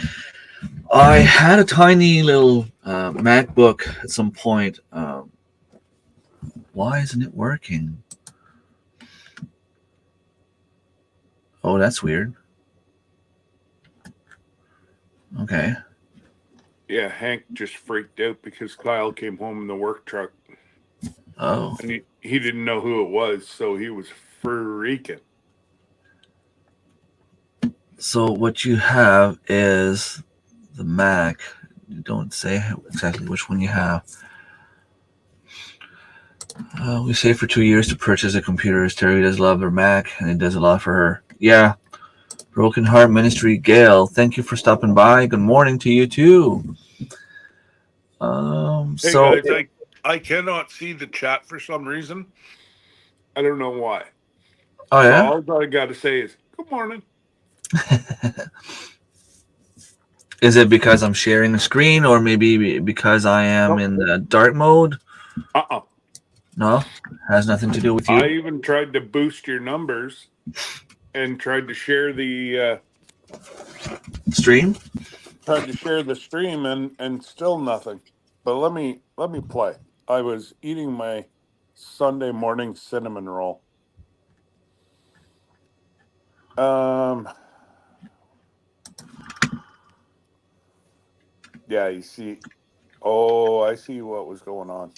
S2: I had a tiny little MacBook at some point. Why isn't it working? Oh, that's weird. Okay.
S3: Yeah, Hank just freaked out because Kyle came home in the work truck.
S2: Oh.
S3: And he didn't know who it was, so he was freaking.
S2: So what you have is the Mac. You don't say exactly which one you have. We saved for 2 years to purchase a computer. Terry does love her Mac, and it does a lot for her. Yeah. Broken Heart Ministry, Gail. Thank you for stopping by. Good morning to you too.
S3: Hey guys, I cannot see the chat for some reason. I don't know why.
S2: Oh yeah.
S3: So all I got to say is good morning.
S2: Is it because I'm sharing the screen, or maybe because I am in the dark mode? No, has nothing to do with you.
S3: I even tried to boost your numbers and tried to share the
S2: stream.
S3: Tried to share the stream and still nothing. But let me play. I was eating my Sunday morning cinnamon roll. Yeah, you see. Oh, I see what was going on.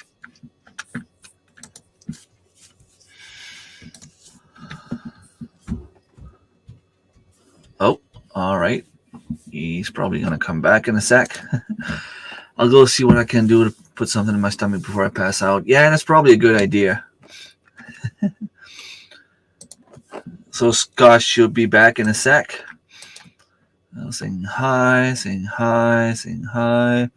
S2: he's probably gonna come back in a sec. I'll go see what I can do to put something in my stomach before I pass out. Yeah, that's probably a good idea. So Scott should be back in a sec. Saying hi, saying hi, saying hi.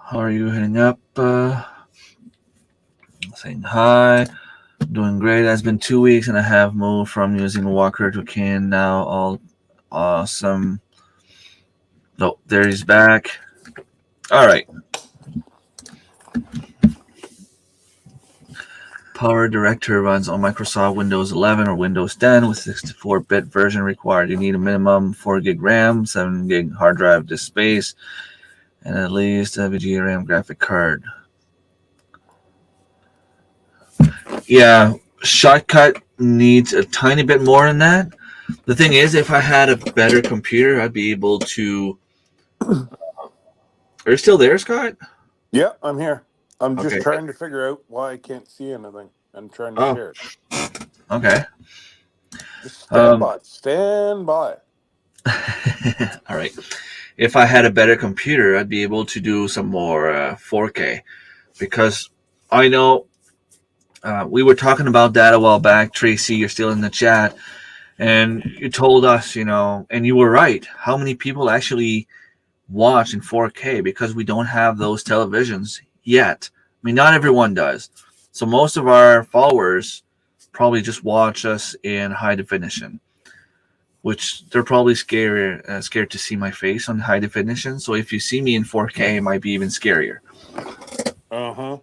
S2: How are you heading up? Saying hi. Doing great. It's been 2 weeks and I have moved from using a walker to cane now. All awesome. No, there he's back. All right. Power Director runs on Microsoft Windows 11 or Windows 10 with 64-bit version required. You need a minimum 4 gig RAM, 7 gig hard drive disk space, and at least a VGA RAM graphic card. Yeah, Shotcut needs a tiny bit more than that. The thing is, if I had a better computer, I'd be able to... Are you still there, Scott?
S3: Yeah, I'm here. I'm just
S2: Okay.
S3: trying to figure out why I can't see anything. I'm trying to share it.
S2: Okay.
S3: Just stand by. Stand by.
S2: All right. If I had a better computer, I'd be able to do some more 4K, because I know we were talking about that a while back. Tracy, you're still in the chat, and you told us, and you were right. How many people actually watch in 4K, because we don't have those televisions yet. I mean, not everyone does. So most of our followers probably just watch us in high definition, which they're probably scared to see my face on high definition. So if you see me in 4K, it might be even scarier.
S3: Uh-huh.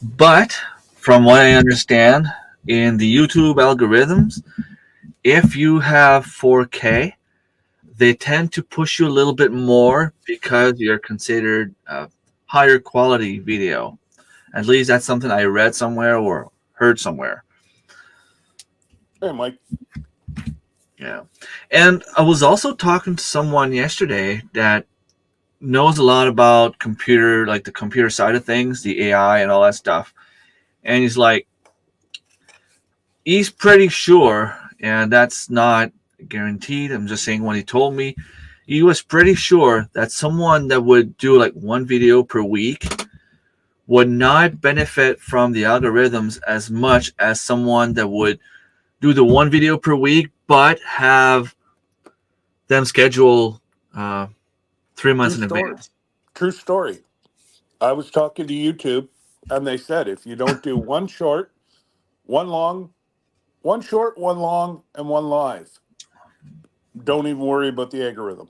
S2: But from what I understand, in the YouTube algorithms, if you have 4K, they tend to push you a little bit more because you're considered a higher quality video. At least that's something I read somewhere or heard somewhere.
S3: Hey, Mike.
S2: Yeah. And I was also talking to someone yesterday that knows a lot about computer, like the computer side of things, the AI and all that stuff. And he's pretty sure, and that's not guaranteed, I'm just saying what he told me. He was pretty sure that someone that would do like one video per week would not benefit from the algorithms as much as someone that would do the one video per week but have them schedule 3 months in advance.
S3: True story. I was talking to YouTube, and they said if you don't do one short, one long, one short, one long, and one live, don't even worry about the algorithm.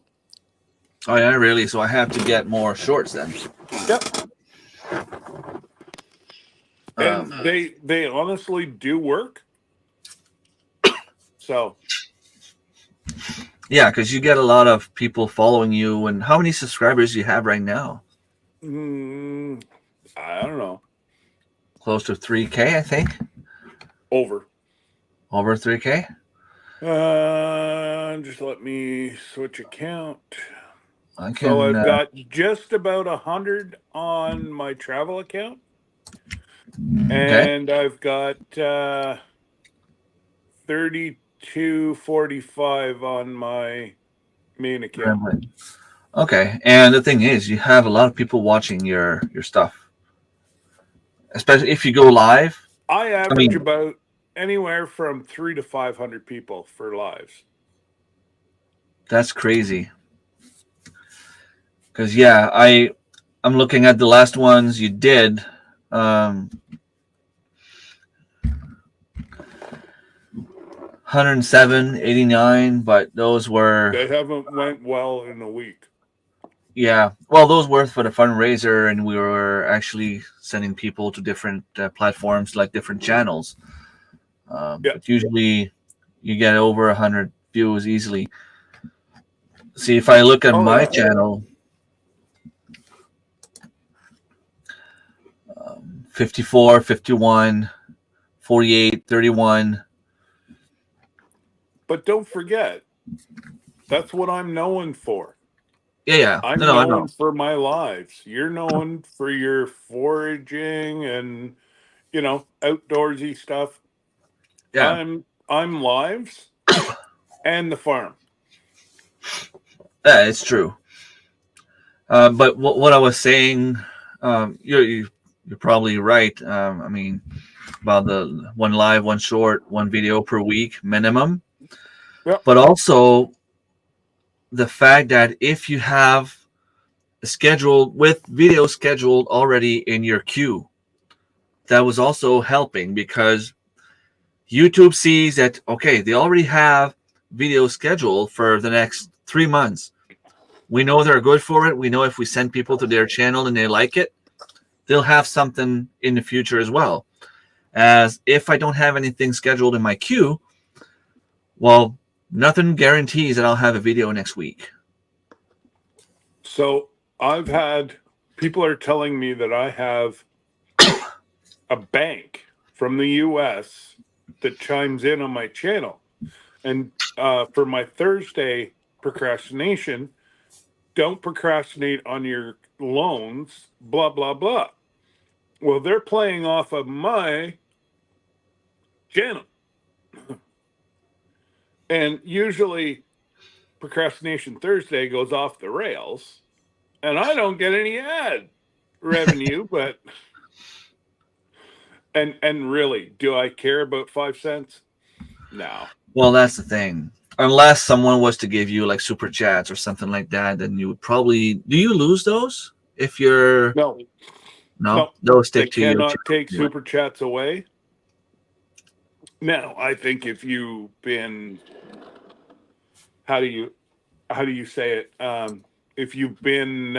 S2: Oh yeah, really? So I have to get more shorts then.
S3: Yep. And they honestly do work. So.
S2: Yeah, because you get a lot of people following you. And how many subscribers do you have right now?
S3: I don't know.
S2: Close to 3K, I think. Over 3K?
S3: Just let me switch account.
S2: I've
S3: got just about 100 on my travel account. And I've got 3245 on my main account.
S2: Okay, and the thing is, you have a lot of people watching your stuff, especially if you go live.
S3: I average about anywhere from 300 to 500 people for lives.
S2: That's crazy. Because yeah, I'm looking at the last ones you did. 107, 89, but those were...
S3: They haven't went well in a week.
S2: Yeah, well, those were for the fundraiser, and we were actually sending people to different platforms, like different channels. But usually you get over 100 views easily. See, if I look at my channel, 54, 51, 48, 31.
S3: But don't forget, that's what I'm known for.
S2: Yeah.
S3: I'm known for my lives. You're known for your foraging and, outdoorsy stuff.
S2: Yeah.
S3: I'm lives. and the farm.
S2: Yeah, it's true. But what I was saying, you're probably right. I mean, about the one live, one short, one video per week minimum.
S3: Yep.
S2: But also the fact that if you have a schedule with video scheduled already in your queue, that was also helping because YouTube sees that, okay, they already have video scheduled for the next 3 months. We know they're good for it. We know if we send people to their channel and they like it, they'll have something in the future as well. As if I don't have anything scheduled in my queue, well, nothing guarantees that I'll have a video next week.
S3: So I've had people are telling me that I have a bank from the US that chimes in on my channel. And for my Thursday procrastination, don't procrastinate on your loans, blah, blah, blah. Well, they're playing off of my channel. And usually Procrastination Thursday goes off the rails and I don't get any ad revenue, but and really, do I care about 5 cents? No.
S2: Well, that's the thing. Unless someone was to give you like super chats or something like that, then you would probably. Do you lose those if you're?
S3: No.
S2: No, those
S3: They
S2: stick to your
S3: cannot take
S2: channel.
S3: super chats away. Now, I think if you've been how do you say it? If you've been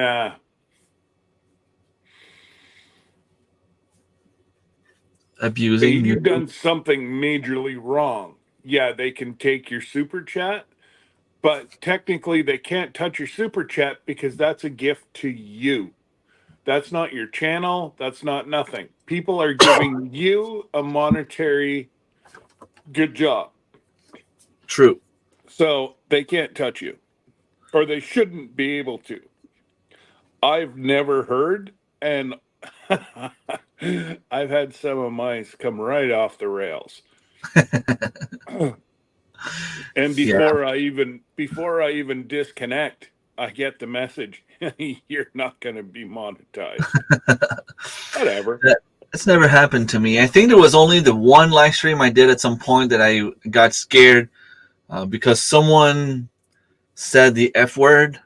S2: Abusing
S3: you've
S2: YouTube.
S3: done something majorly wrong, yeah, they can take your super chat, but technically they can't touch your super chat because that's a gift to you. That's not your channel. That's not nothing. People are giving you a monetary good job.
S2: True.
S3: So they can't touch you, or they shouldn't be able to. I've never heard, and I've had some of mine come right off the rails. And before I even disconnect, I get the message, you're not going to be monetized. Whatever.
S2: It's never happened to me. I think there was only the one live stream I did at some point that I got scared because someone said the F word.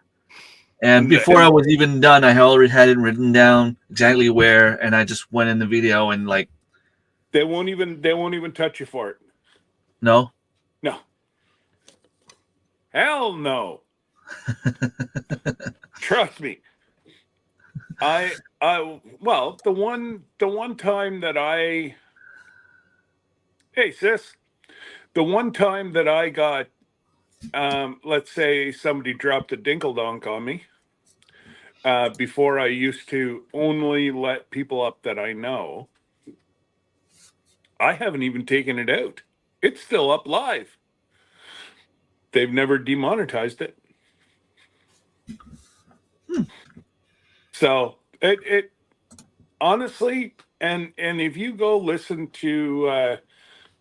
S2: And before I was even done, I already had it written down exactly where, and I just went in the video and like.
S3: They won't even touch you for it.
S2: No.
S3: No. Hell no. Trust me. Well, the one time that hey sis, the one time that I got, let's say somebody dropped a dinkle donk on me. Before I used to only let people up that I know. I haven't even taken it out. It's still up live. They've never demonetized it. So it honestly, and if you go listen to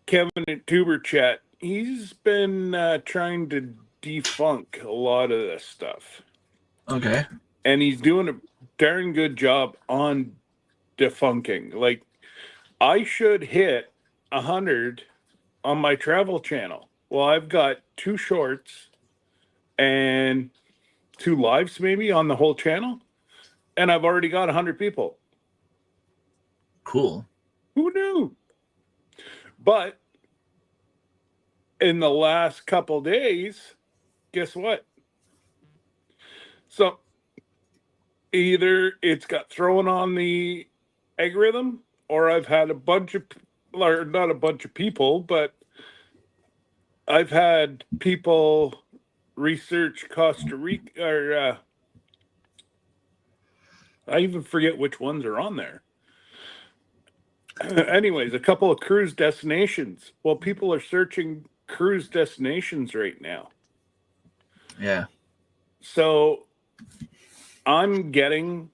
S3: Kevin at Tuber Chat, he's been trying to defunk a lot of this stuff.
S2: Okay.
S3: And he's doing a darn good job on defunking. Like, I should hit 100 on my travel channel. Well, I've got 2 shorts and 2 lives maybe on the whole channel, and I've already got 100 people.
S2: Cool.
S3: Who knew? But in the last couple days, guess what? So either it's got thrown on the algorithm, or I've had a bunch of, or not a bunch of people, but I've had people research Costa Rica, or I even forget which ones are on there. Anyways, a couple of cruise destinations. Well, people are searching cruise destinations right now.
S2: Yeah.
S3: So I'm getting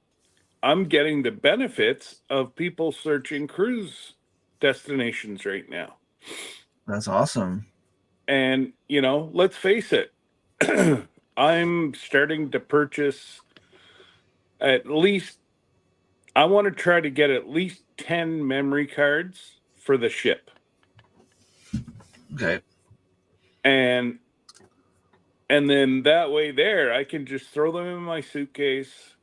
S3: the benefits of people searching cruise destinations right now.
S2: That's awesome.
S3: And, let's face it, I'm starting to purchase at least, I want to try to get at least 10 memory cards for the ship.
S2: Okay.
S3: And then that way there, I can just throw them in my suitcase.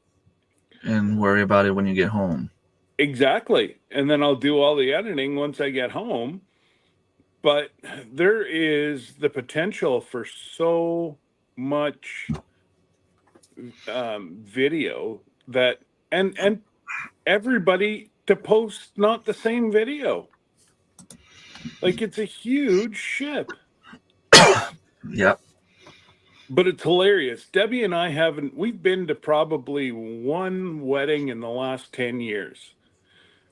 S2: And worry about it when you get home.
S3: Exactly. And then I'll do all the editing once I get home. But there is the potential for so much video that and everybody to post not the same video. Like, it's a huge ship.
S2: Yep.
S3: But it's hilarious. Debbie and I we've been to probably one wedding in the last 10 years.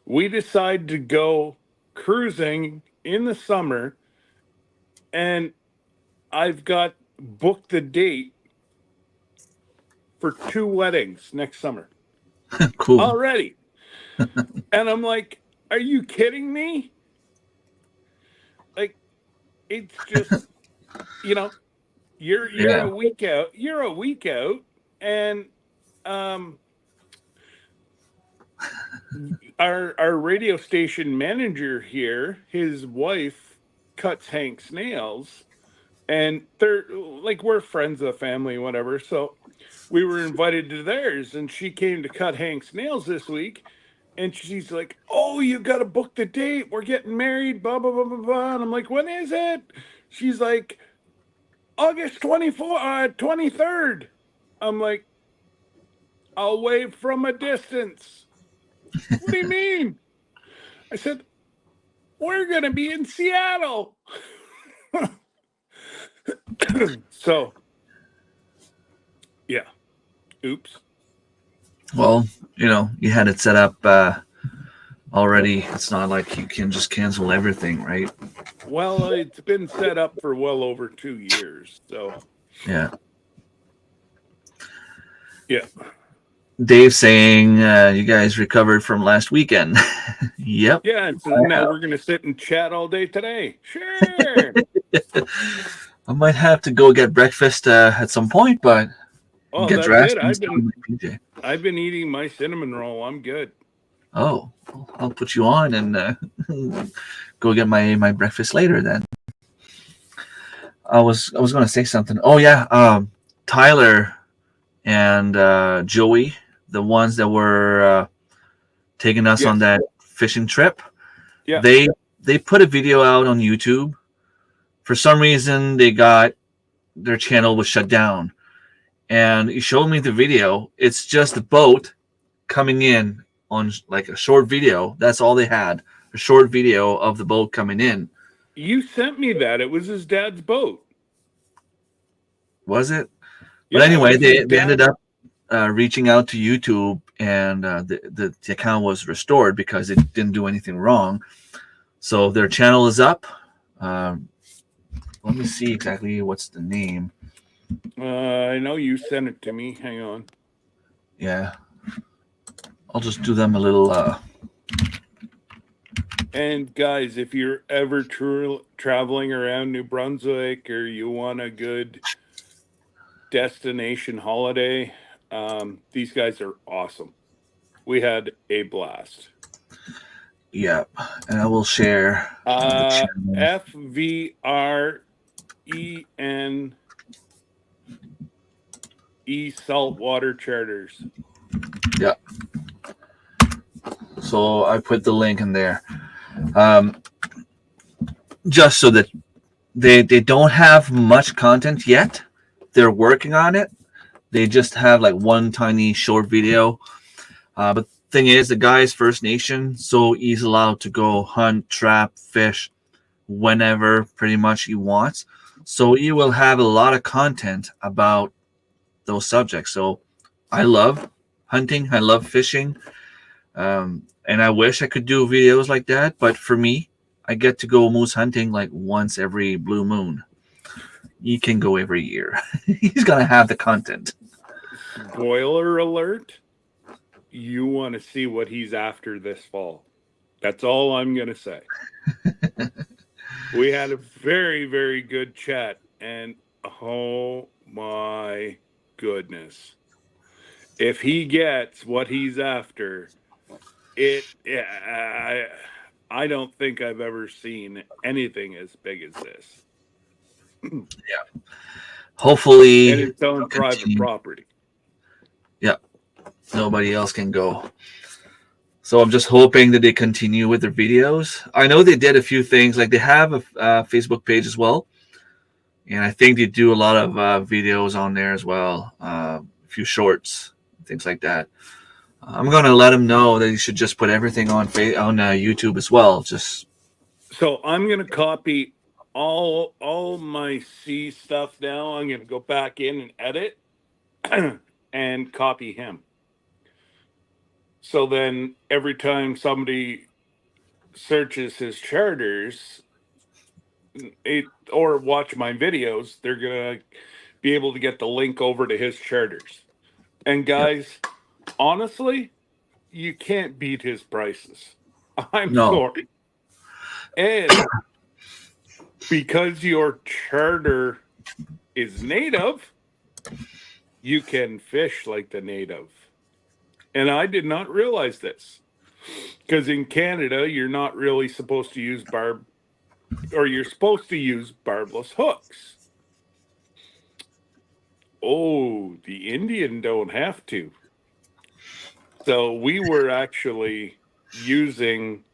S3: We decided to go cruising in the summer, and I've got booked the date for 2 weddings next summer
S2: Cool.
S3: already. And I'm like, are you kidding me? Like, it's just, you're
S2: Yeah.
S3: a week out. You're a week out, and our radio station manager here, his wife cuts Hank's nails, and they're like, we're friends of the family, whatever. So we were invited to theirs, and she came to cut Hank's nails this week. And she's like, "Oh, you got to book the date. We're getting married, blah, blah, blah, blah, blah." And I'm like, "When is it?" She's like, "August 23rd. I'm like, "I'll wave from a distance." What do you mean? I said, "We're going to be in Seattle." So, yeah. Oops.
S2: Well, you had it set up already. It's not like you can just cancel everything, right?
S3: Well, it's been set up for well over 2 years. So,
S2: Yeah.
S3: yeah.
S2: Dave saying you guys recovered from last weekend. Yep.
S3: Yeah, and so now we're going to sit and chat all day today. Sure.
S2: I might have to go get breakfast at some point, but get
S3: That's
S2: dressed
S3: it.
S2: and start with my PJ.
S3: I've been eating my cinnamon roll. I'm good.
S2: Oh, I'll put you on and go get my breakfast later then. I was going to say something. Oh yeah, Tyler and Joey, the ones that were taking us on that fishing trip.
S3: Yeah.
S2: They put a video out on YouTube. For some reason, their channel was shut down, and he showed me the video. It's just a boat coming in on like a short video. That's all they had, a short video of the boat coming in.
S3: You sent me that. It was his dad's boat.
S2: Was it? Yeah, but anyway, they ended up reaching out to YouTube, and the account was restored because it didn't do anything wrong. So their channel is up. Let me see exactly what's the name.
S3: I know you sent it to me. Hang on.
S2: Yeah. I'll just do them a little.
S3: And guys, if you're ever traveling around New Brunswick or you want a good destination holiday, these guys are awesome. We had a blast.
S2: Yeah, and I will share.
S3: FVRENE Saltwater Charters.
S2: Yeah. So I put the link in there. Just so that they don't have much content yet. They're working on it. They just have like one tiny short video. But thing is, the guy is First Nation, so he's allowed to go hunt, trap, fish whenever pretty much he wants. So he will have a lot of content about those subjects. So I love hunting. I love fishing. And I wish I could do videos like that. But for me, I get to go moose hunting like once every blue moon. He can go every year. He's going to have the content.
S3: Spoiler alert. You want to see what he's after this fall. That's all I'm going to say. We had a very, very good chat, and oh my goodness, if he gets what he's after, I don't think I've ever seen anything as big as this,
S2: Hopefully,
S3: and it's on
S2: they'll
S3: private
S2: continue.
S3: property.
S2: Yeah, nobody else can go. So I'm just hoping that they continue with their videos. I know they did a few things, like they have a Facebook page as well, and I think they do a lot of videos on there as well, a few shorts, things like that. I'm gonna let them know that you should just put everything on YouTube as well. Just
S3: So I'm gonna copy all my C stuff now. I'm gonna go back in and edit and copy him. So then every time somebody searches his charters or watch my videos, they're gonna be able to get the link over to his charters. And
S2: yeah,
S3: guys, honestly, you can't beat his prices. I'm
S2: no,
S3: sorry. And because your charter is native, you can fish like the native. And I did not realize this. Because in Canada, you're not really supposed to use you're supposed to use barbless hooks. Oh, the Indian don't have to. So we were actually using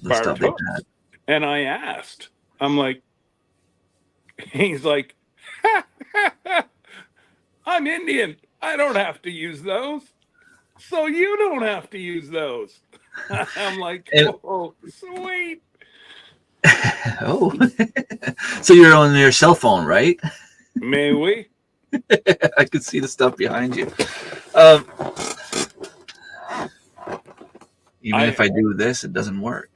S2: the stuff
S3: barbed
S2: they
S3: hooks. And I asked, I'm like, he's like, I'm Indian. I don't have to use those. So you don't have to use those. I'm like,
S2: had.
S3: oh, sweet.
S2: Oh, so you're on your cell phone, right?
S3: May we?
S2: I could see the stuff behind you. Um, even if
S3: I
S2: I do this, it doesn't work.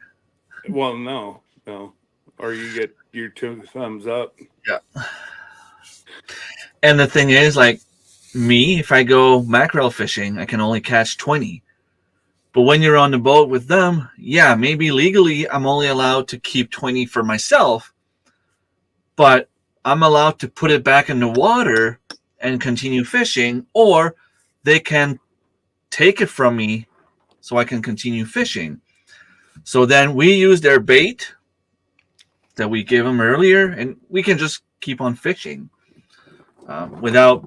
S3: Well, no. Or you get your two thumbs up.
S2: Yeah. And the thing is, like me, if I go mackerel fishing, I can only catch 20. But when you're on the boat with them, yeah, maybe legally I'm only allowed to keep 20 for myself, but I'm allowed to put it back in the water and continue fishing, or they can take it from me so I can continue fishing. So then we use their bait that we gave them earlier, and we can just keep on fishing without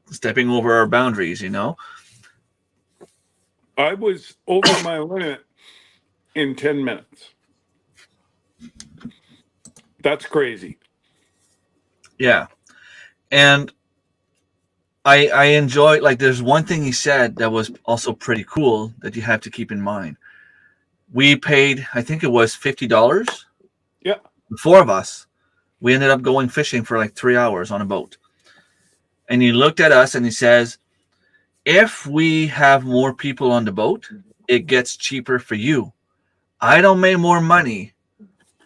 S2: stepping over our boundaries, you know?
S3: I was over my limit in 10 minutes. That's crazy.
S2: Yeah. And I enjoy, like, there's one thing he said that was also pretty cool that you have to keep in mind. We paid, I think it was $50.
S3: Yeah.
S2: The four of us, we ended up going fishing for like 3 hours on a boat. And he looked at us and he says, if we have more people on the boat, it gets cheaper for you. I don't make more money.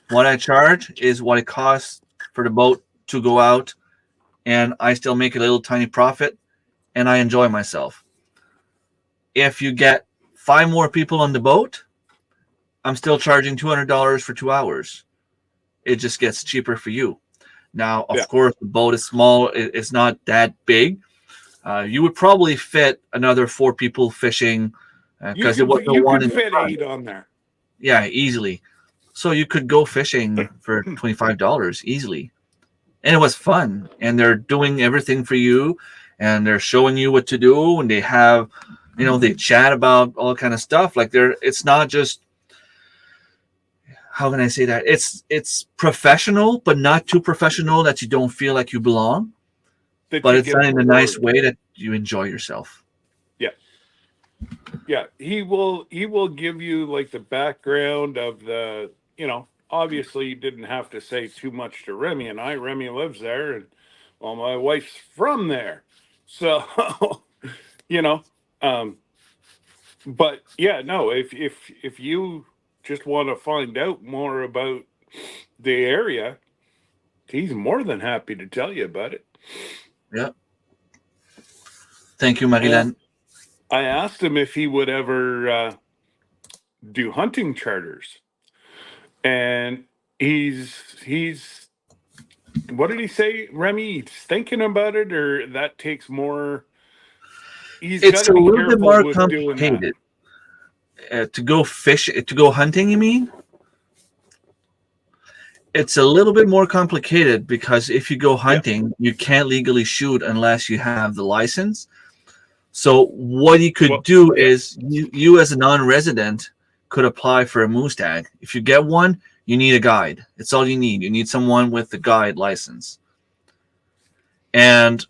S2: What I charge is what it costs for the boat to go out, and I still make a little tiny profit, and I enjoy myself. If you get 5 more people on the boat, I'm still charging $200 for 2 hours. It just gets cheaper for you. Now,
S3: Yeah.
S2: of course, the boat is small. It's not that big. You would probably fit another 4 people fishing because it was the
S3: You
S2: one
S3: could
S2: in the
S3: fit
S2: front.
S3: 8 on there.
S2: Yeah, easily. So you could go fishing for $25 easily. And it was fun. And they're doing everything for you, and they're showing you what to do, and they have, they chat about all kind of stuff. Like it's not just, how can I say that? It's professional, but not too professional that you don't feel like you belong.
S3: That
S2: But
S3: you
S2: it's
S3: get
S2: done in a nice
S3: bored.
S2: way that you enjoy yourself.
S3: Yeah. Yeah. He will give you like the background of the, obviously you didn't have to say too much to Remy and I. Remy lives there, and well, my wife's from there. So you know, um, but yeah, no, if you just want to find out more about the area, he's more than happy to tell you about it.
S2: Yeah. Thank you,
S3: And
S2: Marilan.
S3: I asked him if he would ever do hunting charters, and He's what did he say, Remy? He's thinking about it, or that takes more. He's got
S2: It's
S3: to
S2: a
S3: be
S2: little bit
S3: careful
S2: more
S3: with doing that.
S2: complicated. To go to go hunting, you mean? It's a little bit more complicated because if you go
S3: Yeah.
S2: hunting, you can't legally shoot unless you have the license. So what you could
S3: Well,
S2: do
S3: yeah.
S2: is you as a non-resident could apply for a moose tag. If you get one, you need a guide. It's all you need. You need someone with the guide license. And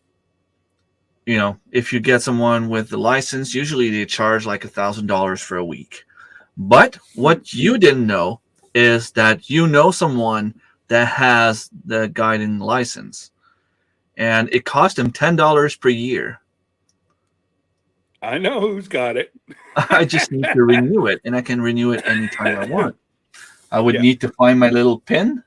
S2: if you get someone with the license, usually they charge like $1,000 for a week. But what you didn't know is that someone that has the guiding license, and it cost him $10 per year.
S3: I know who's got it.
S2: I just need to renew it, and I can renew it anytime I want. I would
S3: Yeah.
S2: need to find my little pin,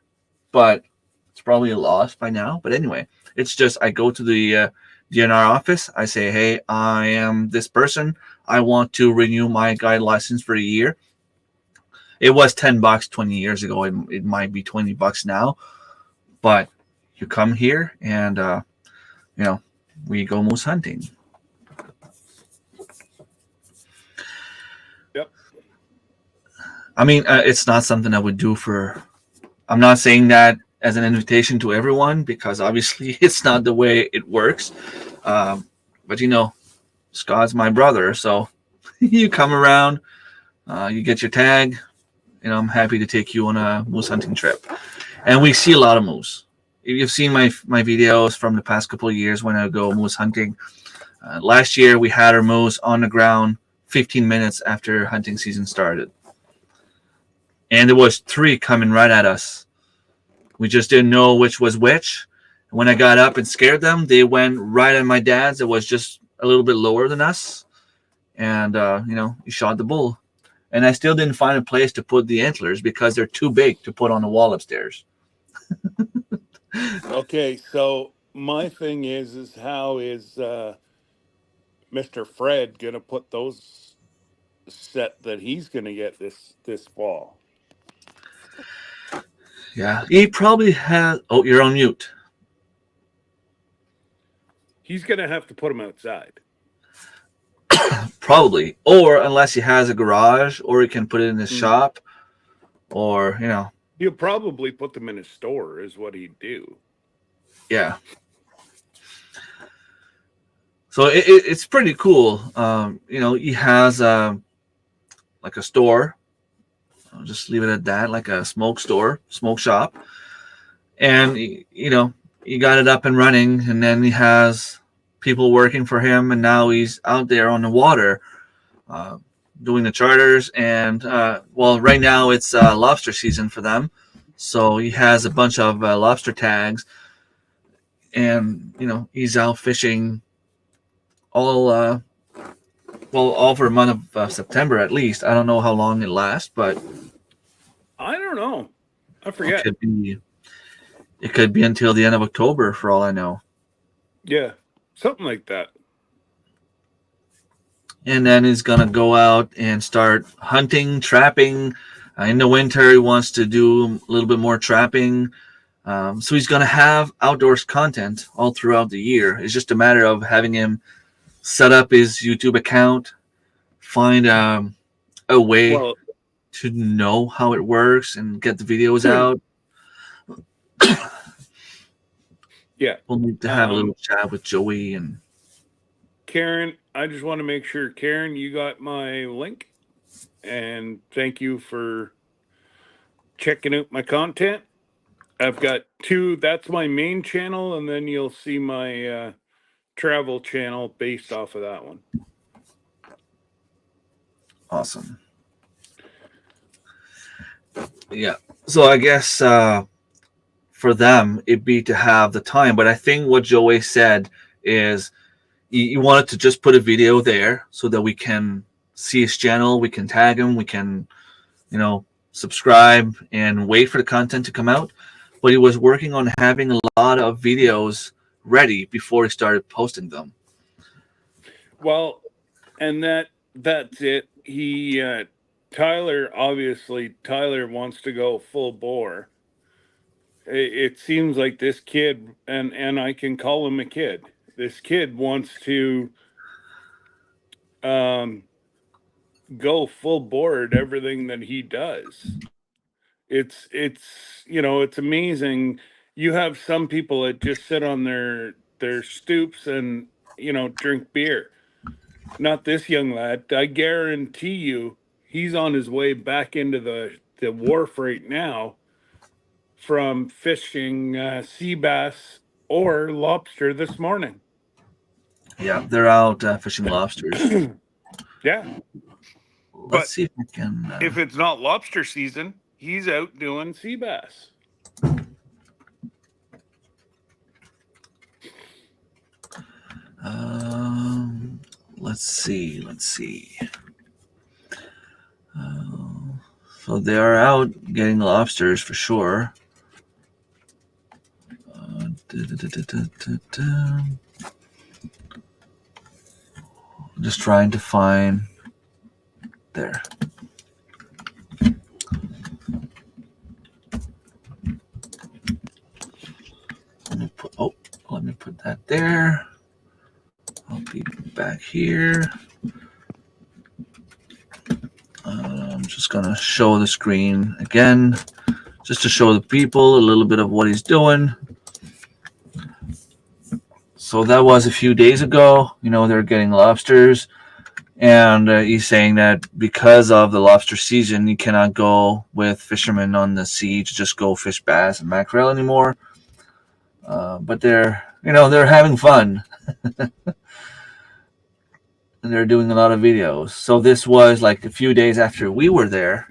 S2: but it's probably lost by now. But anyway, it's just I go to the DNR office. I say, hey, I am this person. I want to renew my guide license for a year. It was $10 20 years ago. It might be $20 now, but you come here and we go moose hunting.
S3: Yep.
S2: I mean, it's not something I would do for. I'm not saying that as an invitation to everyone because obviously it's not the way it works. But Scott's my brother, so you come around, you get your tag. I'm happy to take you on a moose hunting trip, and we see a lot of moose. You've seen my videos from the past couple of years when I go moose hunting. Last year we had our moose on the ground 15 minutes after hunting season started, and there was 3 coming right at us. We just didn't know which was which. When I got up and scared them, they went right at my dad's. It was just a little bit lower than us, and he shot the bull. And I still didn't find a place to put the antlers because they're too big to put on the wall upstairs.
S3: Okay, so my thing is how is Mr. Fred gonna put those set that he's gonna get this fall?
S2: Yeah, he probably has. Oh, you're on mute.
S3: He's gonna have to put them outside.
S2: Probably, or unless he has a garage, or he can put it in his
S3: Mm.
S2: shop, or
S3: He'll probably put them in his store, is what he'd do.
S2: yeah. So it's pretty cool. He has like a store. I'll just leave it at that, like a smoke shop, and he got it up and running, and then he has people working for him, and now he's out there on the water doing the charters. And right now it's lobster season for them, so he has a bunch of lobster tags, and he's out fishing all for a month of September at least. I don't know how long it lasts, but
S3: I don't know. I
S2: it
S3: forget.
S2: could be until the end of October for all I know.
S3: Yeah, something like that.
S2: And then he's gonna go out and start hunting, trapping. In the winter, he wants to do a little bit more trapping. So he's gonna have outdoors content all throughout the year. It's just a matter of having him set up his YouTube account, find a way
S3: Well,
S2: to know how it works, and get the videos out.
S3: yeah.
S2: We'll need to have a little chat with Joey and
S3: Karen, I just want to make sure, Karen, you got my link. And thank you for checking out my content. I've got 2. That's my main channel, and then you'll see my travel channel based off of that one.
S2: awesome. Yeah. So I guess for them, it'd be to have the time. But I think what Joey said is you wanted to just put a video there so that we can see his channel, we can tag him, we can, subscribe and wait for the content to come out. But he was working on having a lot of videos ready before he started posting them.
S3: Well, and that's it. He Tyler wants to go full bore. it seems like this kid, and I can call him a kid. This kid wants to um, go full board everything that he does. It's it's amazing. You have some people that just sit on their stoops and drink beer. Not this young lad. I guarantee you, he's on his way back into the wharf right now from fishing sea bass or lobster this morning.
S2: Yeah, they're out fishing lobsters.
S3: Yeah,
S2: Let's
S3: but
S2: see if I can.
S3: if it's not lobster season, he's out doing sea bass.
S2: Let's see. So they are out getting lobsters for sure. Just trying to find there. Let me put that there. I'll be back here. I'm just gonna show the screen again, just to show the people a little bit of what he's doing. So that was a few days ago. They're getting lobsters, and he's saying that because of the lobster season, you cannot go with fishermen on the sea to just go fish bass and mackerel anymore. But they're having fun. And they're doing a lot of videos. So this was like a few days after we were there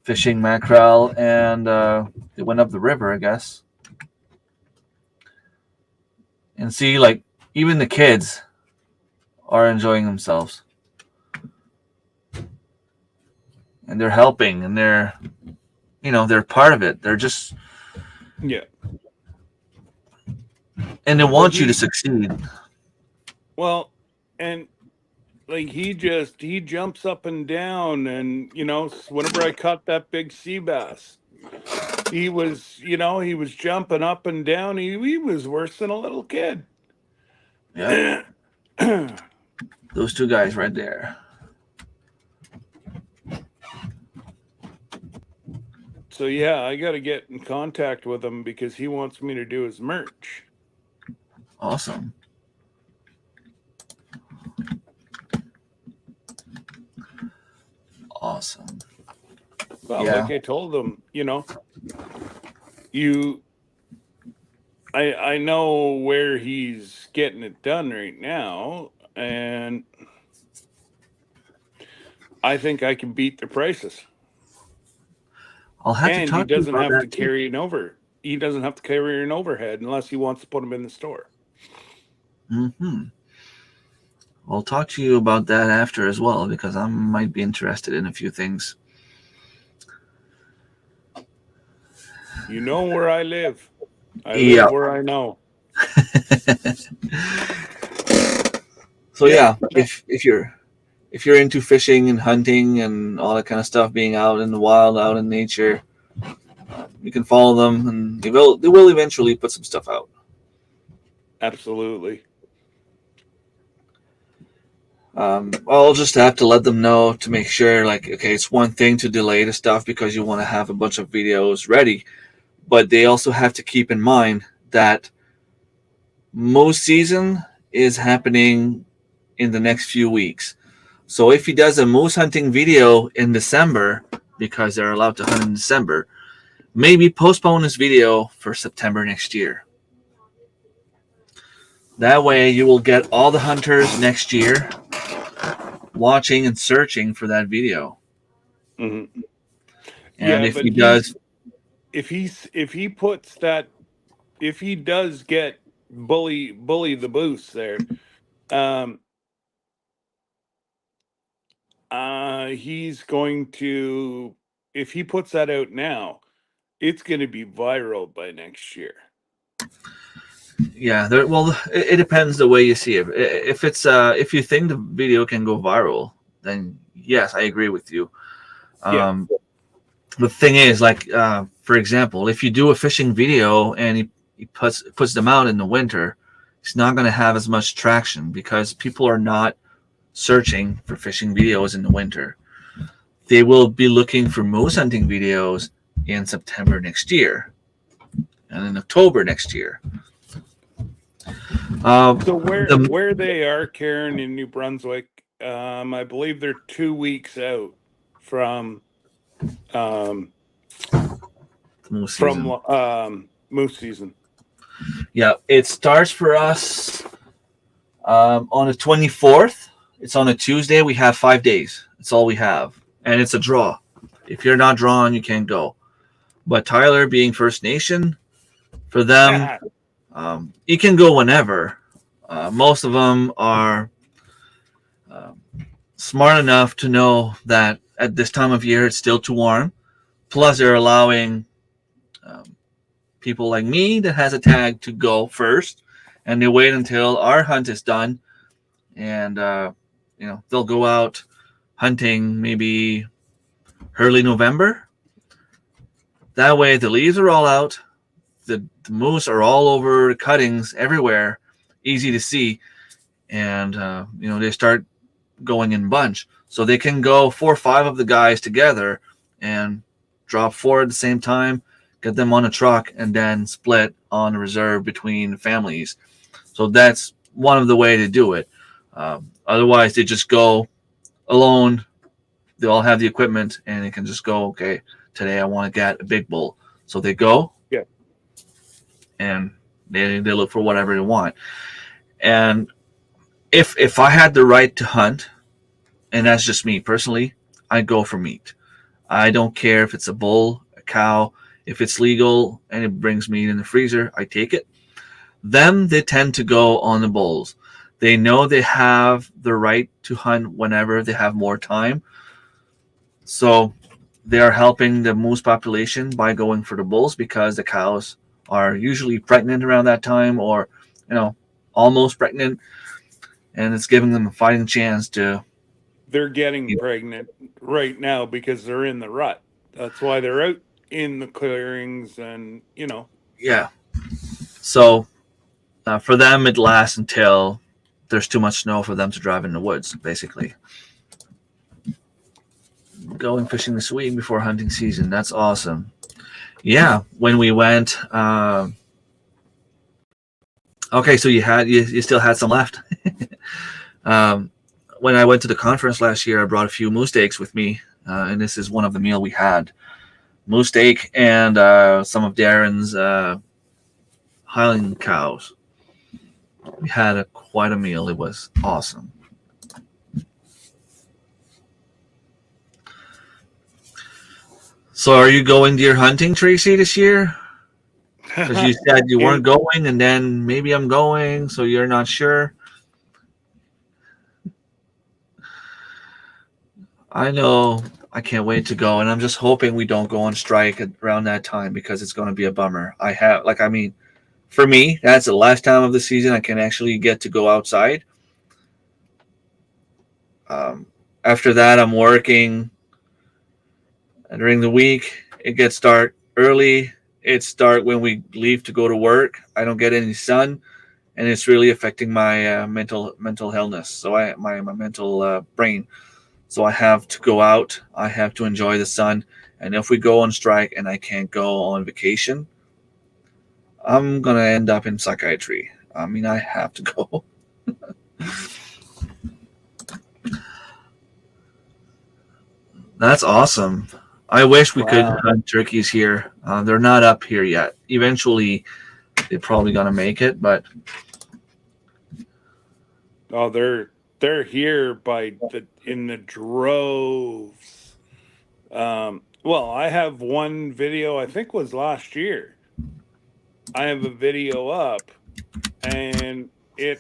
S2: fishing mackerel, and they went up the river, I guess. And see, like, even the kids are enjoying themselves. And they're helping, and they're part of it. They're just...
S3: Yeah.
S2: And they want you to succeed.
S3: Well, and like he jumps up and down, and whenever I caught that big sea bass, he was jumping up and down. He was worse than a little kid.
S2: Yeah. Those two guys right there.
S3: So yeah, I got to get in contact with him because he wants me to do his merch.
S2: Awesome.
S3: Well, like I told him, I know where he's getting it done right now, and I think I can beat the prices.
S2: I'll have to talk to you about that
S3: too. He doesn't have to carry an overhead unless he wants to put them in the store.
S2: Mm-hmm. I'll talk to you about that after as well, because I might be interested in a few things.
S3: You know where I live. I live where I know.
S2: So yeah, if you're into fishing and hunting and all that kind of stuff, being out in the wild, out in nature, you can follow them, and they will eventually put some stuff out.
S3: Absolutely.
S2: I'll just have to let them know to make sure, like, okay, it's one thing to delay the stuff because you want to have a bunch of videos ready, but they also have to keep in mind that moose season is happening in the next few weeks. So if he does a moose hunting video in December, because they're allowed to hunt in December, maybe postpone this video for September next year. That way you will get all the hunters next year watching and searching for that video.
S3: Mm-hmm.
S2: And if he does,
S3: if he does get bully the boost there, he's going to, if he puts that out now, it's going to be viral by next year.
S2: Yeah, it depends the way you see it. If you think the video can go viral, then yes, I agree with you. the thing is, like, for example, if you do a fishing video and he puts them out in the winter, it's not going to have as much traction because people are not searching for fishing videos in the winter. They will be looking for moose hunting videos in September next year and in October next year.
S3: So
S2: The,
S3: where they are, Karen, in New Brunswick, I believe they're 2 weeks out from
S2: moose season.
S3: moose season.
S2: Yeah, it starts for us on the 24th. It's on a Tuesday. We have 5 days. That's all we have. And it's a draw. If you're not drawn, you can't go. But Tyler, being First Nation, for them, you can go whenever. Most of them are smart enough to know that at this time of year it's still too warm. Plus, they're allowing people like me that has a tag to go first, and they wait until our hunt is done, and they'll go out hunting maybe early November. That way, the leaves are all out, the moose are all over the cuttings everywhere, easy to see, and they start going in bunch, so they can go 4 or 5 of the guys together and drop 4 at the same time, get them on a truck, and then split on a reserve between families. So that's one of the way to do it. Otherwise, they just go alone. They all have the equipment, and they can just go, okay, today I want to get a big bull. So they go,
S3: yeah,
S2: and they look for whatever they want. And if I had the right to hunt, and that's just me personally, I'd go for meat. I don't care if it's a bull, a cow. If it's legal and it brings meat in the freezer, I take it. Them, they tend to go on the bulls. They know they have the right to hunt whenever they have more time. So they are helping the moose population by going for the bulls because the cows are usually pregnant around that time, or almost pregnant, and it's giving them a fighting chance to.
S3: They're getting pregnant right now because they're in the rut. That's why they're out in the clearings, and
S2: Yeah. So for them, it lasts until there's too much snow for them to drive in the woods, basically. Going fishing this week before hunting season. That's awesome. Yeah, when we went. Okay, so you still had some left. When I went to the conference last year, I brought a few moose steaks with me, and this is one of the meal we had: moose steak and some of Darren's Highland cows. We had quite a meal. It was awesome. So, are you going deer hunting, Tracy, this year? Because you said you weren't going, and then maybe I'm going, so you're not sure. I know. I can't wait to go, and I'm just hoping we don't go on strike around that time because it's going to be a bummer. For me, that's the last time of the season I can actually get to go outside. After that, I'm working. And during the week, it gets dark early. It's dark when we leave to go to work. I don't get any sun, and it's really affecting my mental illness. So my mental brain. So I have to go out. I have to enjoy the sun. And if we go on strike and I can't go on vacation, I'm going to end up in psychiatry. I mean, I have to go. That's awesome. I wish we could hunt turkeys here. They're not up here yet. Eventually, they're probably going to make it, but...
S3: Oh, they're here in the droves. Well, I have one video, I think was last year. I have a video up, and I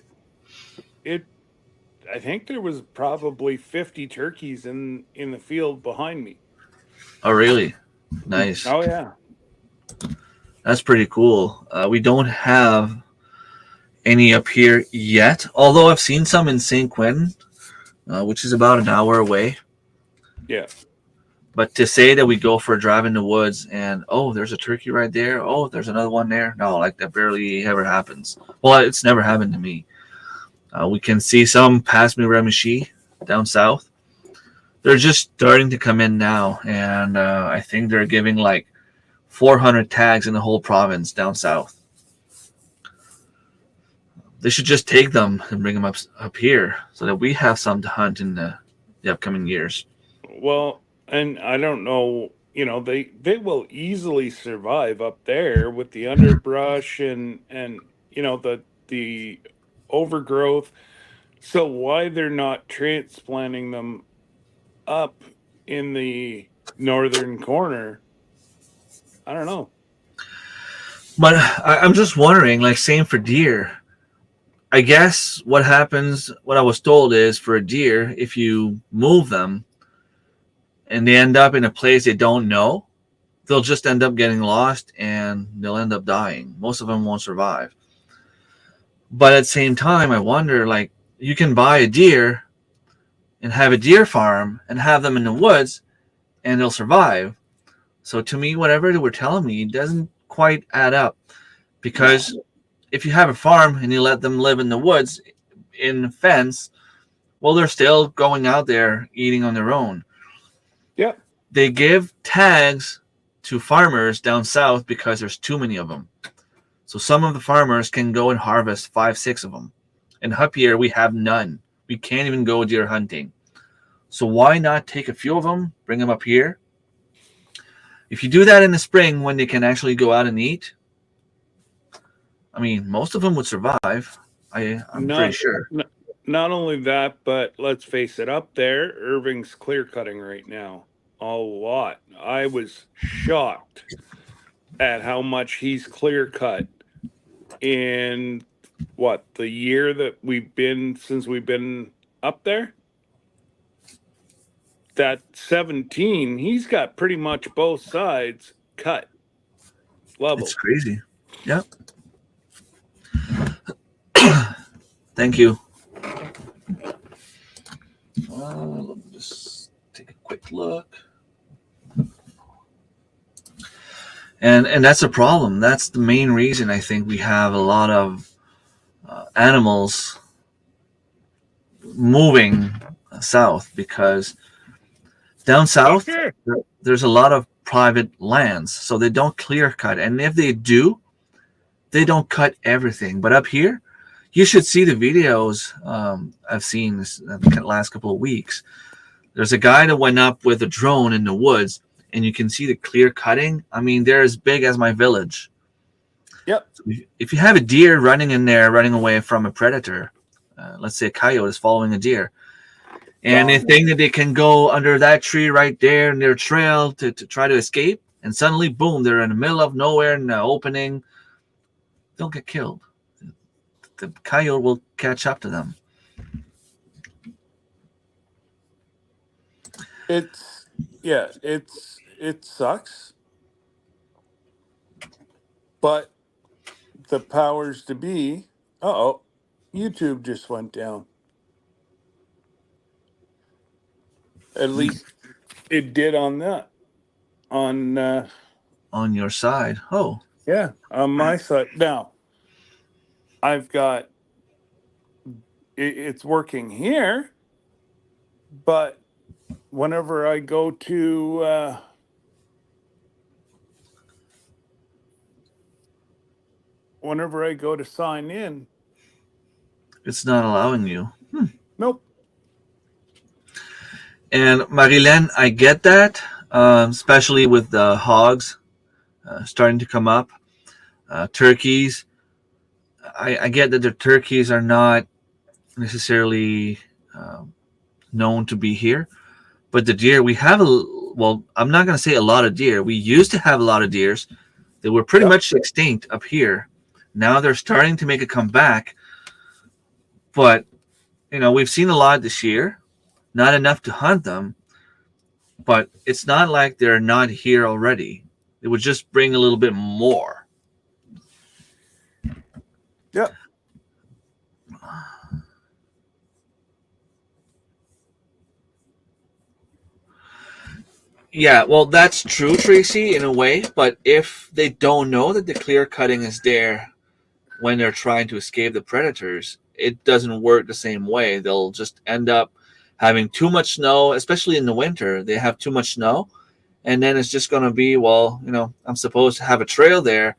S3: think there was probably 50 turkeys in the field behind me.
S2: Oh, really? Nice.
S3: Oh, yeah.
S2: That's pretty cool. We don't have any up here yet, although I've seen some in St. Quentin, which is about an hour away.
S3: Yeah.
S2: But to say that we go for a drive in the woods and oh, there's a turkey right there. Oh, there's another one there. No, like that barely ever happens. Well, it's never happened to me. We can see some past Miramichi down south. They're just starting to come in now, and I think they're giving like 400 tags in the whole province down south. They should just take them and bring them up here so that we have some to hunt in the upcoming years.
S3: Well, and I don't know, they will easily survive up there with the underbrush and the overgrowth. So why they're not transplanting them up in the northern corner, I don't know.
S2: But I'm just wondering, like, same for deer. I guess what happens, what I was told is for a deer, if you move them and they end up in a place they don't know, they'll just end up getting lost and they'll end up dying. Most of them won't survive. But at the same time, I wonder, like, you can buy a deer and have a deer farm and have them in the woods and they'll survive. So to me, whatever they were telling me doesn't quite add up, because if you have a farm and you let them live in the woods in a fence, well, they're still going out there eating on their own.
S3: Yeah.
S2: They give tags to farmers down south because there's too many of them. So some of the farmers can go and harvest 5, 6 of them. And up here, we have none. We can't even go deer hunting. So why not take a few of them, bring them up here? If you do that in the spring when they can actually go out and eat, I mean, most of them would survive. I'm pretty sure.
S3: Not only that, but let's face it, up there, Irving's clear cutting right now. A lot. I was shocked at how much he's clear cut in the year that since we've been up there. That 17, he's got pretty much both sides cut level.
S2: It's crazy. Yep. Thank you. Let me just take a quick look. And that's a problem. That's the main reason I think we have a lot of animals moving south, because down south there's a lot of private lands, so they don't clear cut, and if they do, they don't cut everything. But up here, you should see the videos I've seen this the last couple of weeks. There's a guy that went up with a drone in the woods, and you can see the clear cutting. I mean, they're as big as my village.
S3: Yep.
S2: So if you have a deer running in there, running away from a predator, let's say a coyote is following a deer, and they think that they can go under that tree right there in their trail to try to escape, and suddenly, boom, they're in the middle of nowhere in the opening, they'll get killed. The coyote will catch up to them.
S3: It sucks, but the powers to be. YouTube just went down. At least it did on that.
S2: On your side. Oh.
S3: Yeah, on my side. Now, I've got it's working here, but whenever I go to sign in,
S2: it's not allowing you.
S3: Nope.
S2: And Marilyn, I get that, especially with the hogs starting to come up. Turkeys, I get that the turkeys are not necessarily known to be here, but the deer, we have I'm not going to say a lot of deer. We used to have a lot of deers. They were pretty much extinct up here. Now they're starting to make a comeback, but we've seen a lot this year. Not enough to hunt them, but it's not like they're not here already. It would just bring a little bit more.
S3: Yep.
S2: Yeah, well, that's true, Tracy, in a way. But if they don't know that the clear cutting is there when they're trying to escape the predators, it doesn't work the same way. They'll just end up having too much snow, especially in the winter. They have too much snow, and then it's just going to be, well, I'm supposed to have a trail there.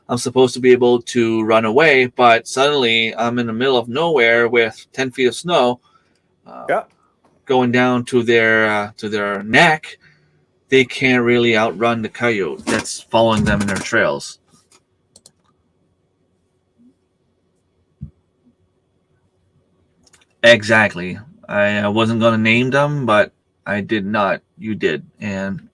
S2: I'm supposed to be able to run away, but suddenly I'm in the middle of nowhere with 10 feet of snow uh,
S3: Yeah,
S2: going down to their neck. They can't really outrun the coyote that's following them in their trails. Exactly. I wasn't going to name them, but I did not. You did. And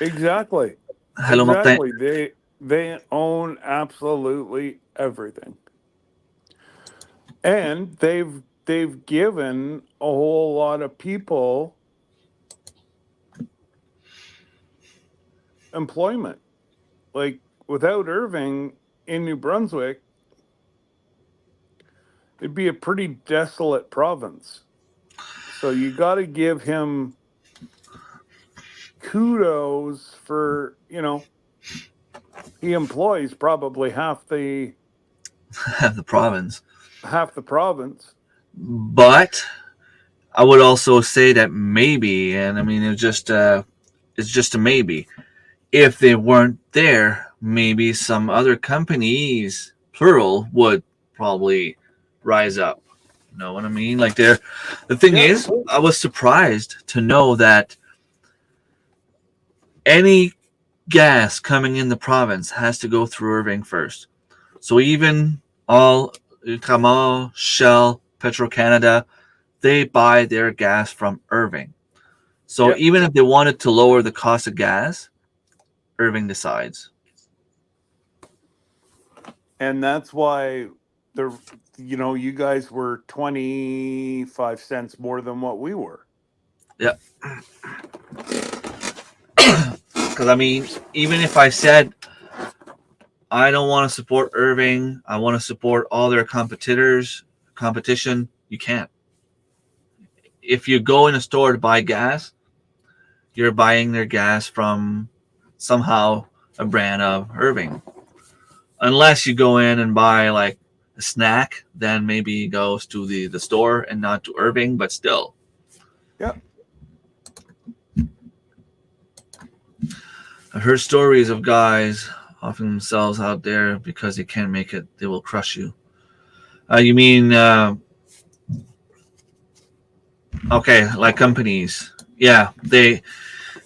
S3: exactly.
S2: hello, Martin.
S3: Exactly. They own absolutely everything. And they've given a whole lot of people employment. Like without Irving in New Brunswick, it'd be a pretty desolate province. So you got to give him kudos for, he employs probably
S2: The province.
S3: half the province.
S2: But I would also say that maybe, and I mean, it's just a maybe. If they weren't there, maybe some other companies, plural, would probably rise up. You know what I mean? Like the thing
S3: Yeah.
S2: is, I was surprised to know that any gas coming in the province has to go through Irving first. So even all Ultramar, Shell, Petro Canada, they buy their gas from Irving. So
S3: Yeah.
S2: even if they wanted to lower the cost of gas, Irving decides.
S3: And that's why the you guys were 25 cents more than what we were.
S2: Yeah. Because I mean, even if I said I don't want to support Irving, I want to support all their competition, you can't. If you go in a store to buy gas, you're buying their gas from somehow a brand of Irving. Unless you go in and buy like a snack, then maybe it goes to the store and not to Irving, but still.
S3: Yeah.
S2: I've heard stories of guys offering themselves out there because they can't make it, they will crush you. You mean, okay, like companies. Yeah,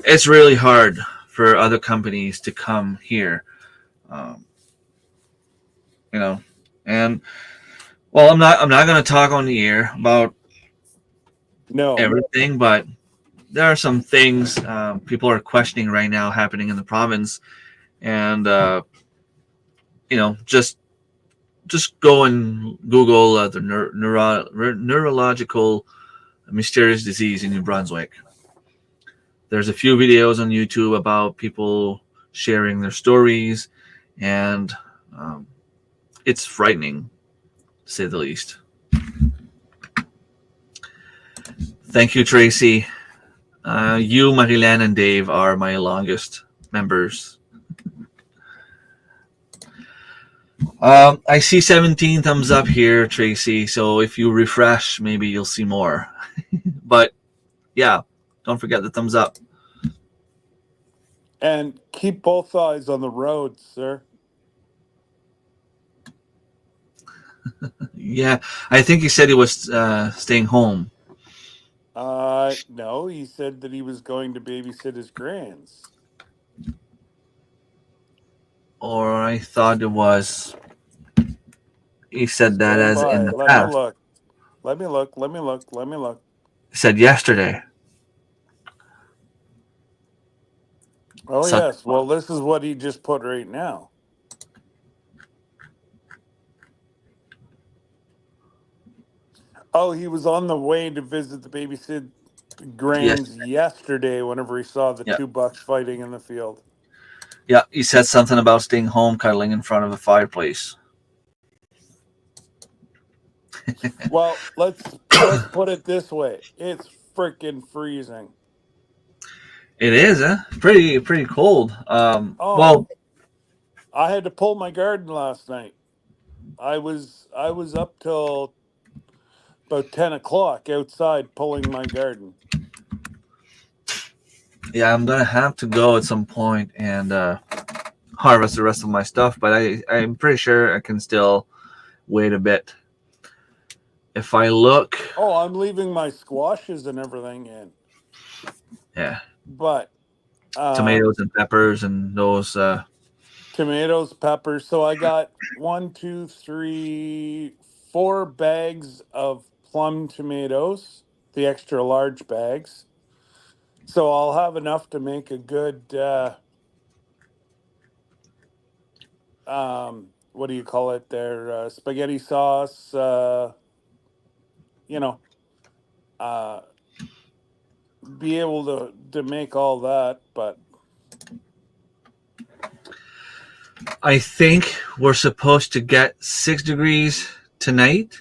S2: it's really hard for other companies to come here. Um, you know, and well, I'm not going to talk on the air about
S3: No.
S2: everything, but there are some things people are questioning right now happening in the province, and just go and Google the neurological mysterious disease in New Brunswick. There's a few videos on YouTube about people sharing their stories, and um, it's frightening, to say the least. Thank you, Tracy. You, Marilan, and Dave are my longest members. I see 17 thumbs up here, Tracy. So if you refresh, maybe you'll see more. But yeah, don't forget the thumbs up.
S3: And keep both eyes on the road, sir.
S2: Yeah, I think he said he was staying home.
S3: No, he said that he was going to babysit his grands.
S2: Or I thought it was. He said that
S3: Stand
S2: as in
S3: by.
S2: the
S3: Let me
S2: past.
S3: look. Let me look. Let me look. Let me look.
S2: He said yesterday.
S3: Oh,
S2: So,
S3: yes. Well, this is what he just put right now. Oh, he was on the way to visit the babysit
S2: yes,
S3: grands yesterday whenever he saw the
S2: yeah,
S3: two bucks fighting in the field.
S2: yeah. He said something about staying home, cuddling in front of the fireplace.
S3: Well, let's put it this way. It's freaking freezing.
S2: It is, huh? Pretty cold.
S3: Oh,
S2: Well,
S3: I had to pull my garden last night. I was up till about 10 o'clock outside pulling my garden.
S2: yeah, I'm gonna have to go at some point and harvest the rest of my stuff, but I'm pretty sure I can still wait a bit. If I look,
S3: Oh, I'm leaving my squashes and everything in.
S2: yeah,
S3: But
S2: tomatoes and peppers and those.
S3: tomatoes, peppers. So I got 1, 2, 3, 4 bags of plum tomatoes, the extra large bags. So I'll have enough to make a good what do you call it there? Spaghetti sauce, you know, uh be able to make all that, but
S2: I think we're supposed to get 6 degrees tonight,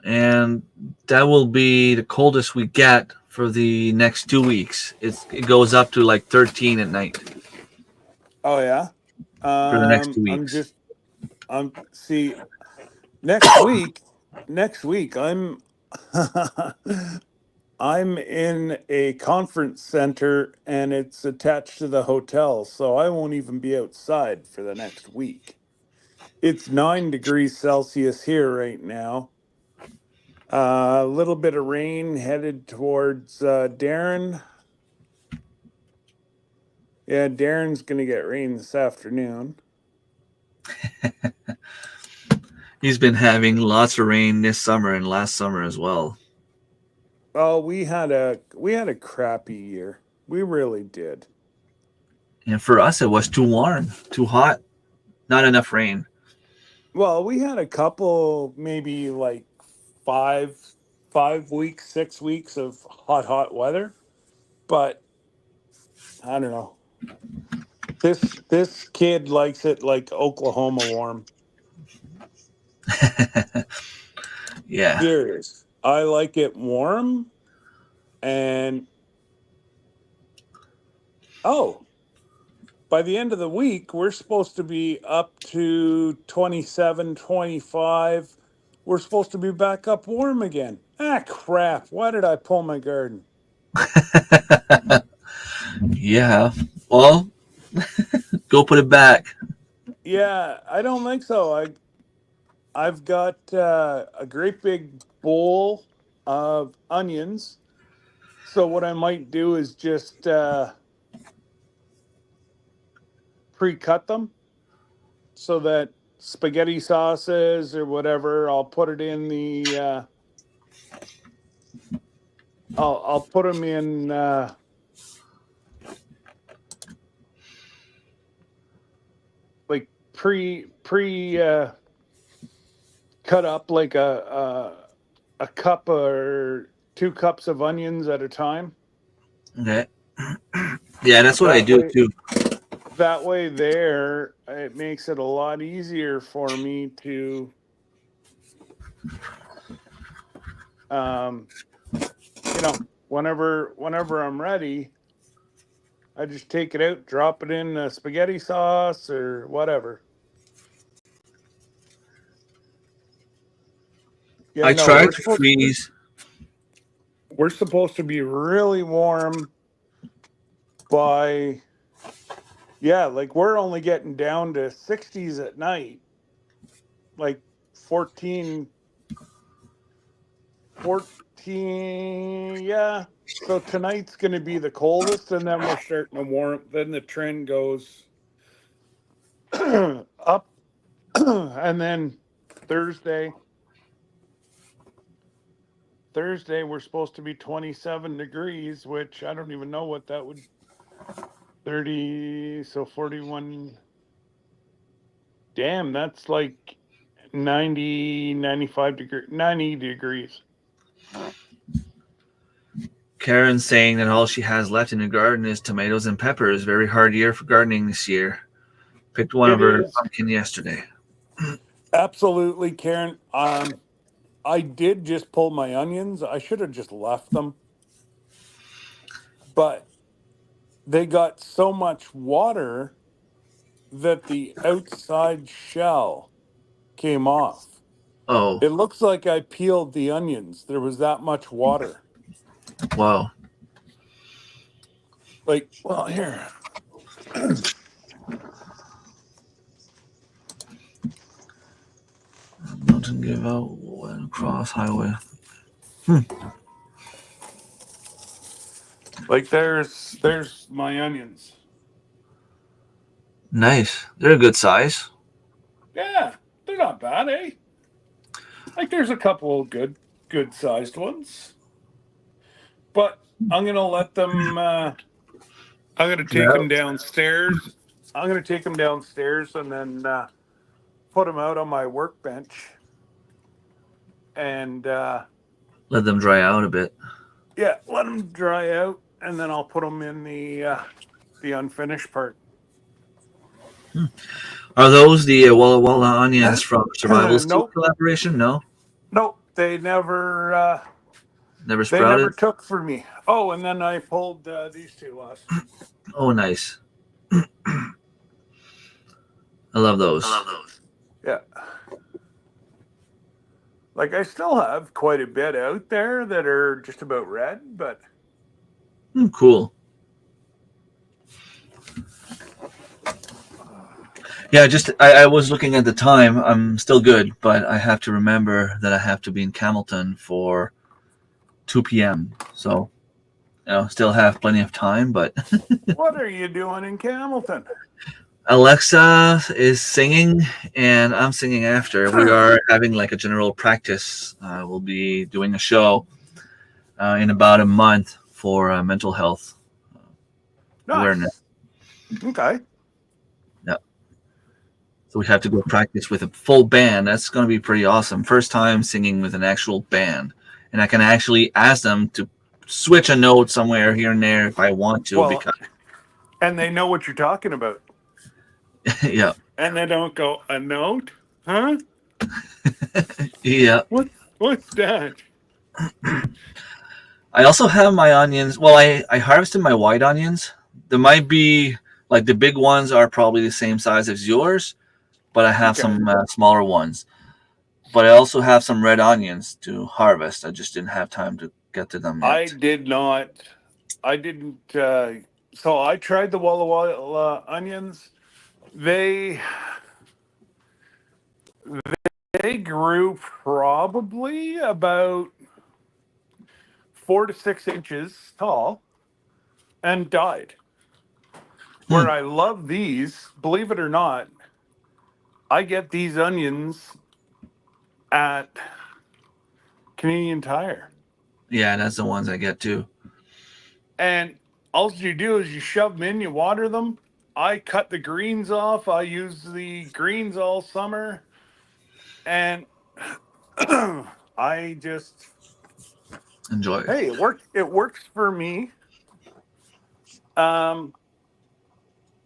S2: and that will be the coldest we get for the next 2 weeks. It goes up to like 13 at night
S3: oh yeah.
S2: for the next two
S3: I'm
S2: weeks.
S3: just I'm see next week next week I'm in a conference center and it's attached to the hotel, so I won't even be outside for the next week. It's 9 degrees Celsius here right now. A little bit of rain headed towards Darren. Yeah, Darren's going to get rain this afternoon.
S2: He's been having lots of rain this summer and last summer as well.
S3: Oh, we had a crappy year. We really did.
S2: And for us, it was too warm, too hot, not enough rain.
S3: Well, we had a couple, maybe like five, 5 weeks, 6 weeks of hot weather, but I don't know. This kid likes it like Oklahoma warm.
S2: Yeah.
S3: Serious. I like it warm, and oh, by the end of the week, we're supposed to be up to 27, 25. We're supposed to be back up warm again. Ah, crap. Why did I pull my garden?
S2: Yeah. Well, go put it back.
S3: Yeah, I don't think so. I've got a great big bowl of onions. So what I might do is just pre-cut them so that spaghetti sauces or whatever, I'll put it in the I'll put them in like pre cut up like a cup or 2 cups of onions at a time.
S2: Okay. Yeah, that's what I
S3: That
S2: do
S3: way,
S2: too.
S3: that way there, it makes it a lot easier for me to um whenever I'm ready, I just take it out, drop it in spaghetti sauce or whatever. Yeah,
S2: I
S3: no,
S2: try to freeze.
S3: we're supposed to be really warm by, yeah, like we're only getting down to 60s at night, like 14, 14, yeah. So tonight's going to be the coldest, and then we're starting to warm. Then the trend goes up, and then Thursday, we're supposed to be 27 degrees, which I don't even know what that would 30, so 41. Damn, that's like 90, 95 degree, 90 degrees.
S2: Karen's saying that all she has left in the garden is tomatoes and peppers. Very hard year for gardening this year. Picked one of
S3: It
S2: her
S3: is
S2: pumpkin yesterday.
S3: absolutely, Karen. I did just pull my onions. I should have just left them, but they got so much water that the outside shell came off.
S2: Oh,
S3: It looks like I peeled the onions. There was that much water.
S2: wow.
S3: Like, well, here.
S2: Mountain give out went across highway.
S3: Like there's my onions.
S2: Nice. They're a good size.
S3: Yeah, they're not bad, eh? Like there's a couple of good sized ones. But I'm gonna let them I'm gonna take
S2: Yeah.
S3: them downstairs. I'm gonna take them downstairs and then put them out on my workbench. And
S2: Let them dry out a bit.
S3: yeah, let them dry out, and then I'll put them in the unfinished part.
S2: Are those the Walla Walla onions from Survival Seed
S3: Nope,
S2: collaboration? No,
S3: nope.
S2: never
S3: They never
S2: sprouted.
S3: took for me. Oh, and then I pulled these two last week.
S2: Oh, nice. I love
S3: I
S2: those.
S3: love those. Yeah. Like I still have quite a bit out there that are just about red, but
S2: Cool. Yeah, just I was looking at the time. I'm still good, but I have to remember that I have to be in Camelton for 2 p.m. So, still have plenty of time. But
S3: what are you doing in Camelton?
S2: Alexa is singing, and I'm singing after. We are having like a general practice. We'll be doing a show in about a month for mental health awareness.
S3: Nice. Okay.
S2: Yeah. So we have to go practice with a full band. That's going to be pretty awesome. First time singing with an actual band. And I can actually ask them to switch a note somewhere here and there if I want to.
S3: Well,
S2: Because
S3: and they know what you're talking about.
S2: yeah.
S3: And they don't go, a note? Huh?
S2: Yeah.
S3: What's that?
S2: I also have my onions. Well, I harvested my white onions. There might be, like, the big ones are probably the same size as yours, but I have
S3: Okay.
S2: some smaller ones. But I also have some red onions to harvest. I just didn't have time to get to them
S3: I
S2: yet.
S3: did not. I didn't. So I tried the Walla Walla onions. They they grew probably about 4 to 6 inches tall and died. Where I love these, believe it or not, I get these onions at Canadian Tire.
S2: Yeah, that's the ones I get too.
S3: And all you do is you shove them in, you water them. I cut the greens off. I use the greens all summer. And I just,
S2: Enjoy it.
S3: hey, it works for me.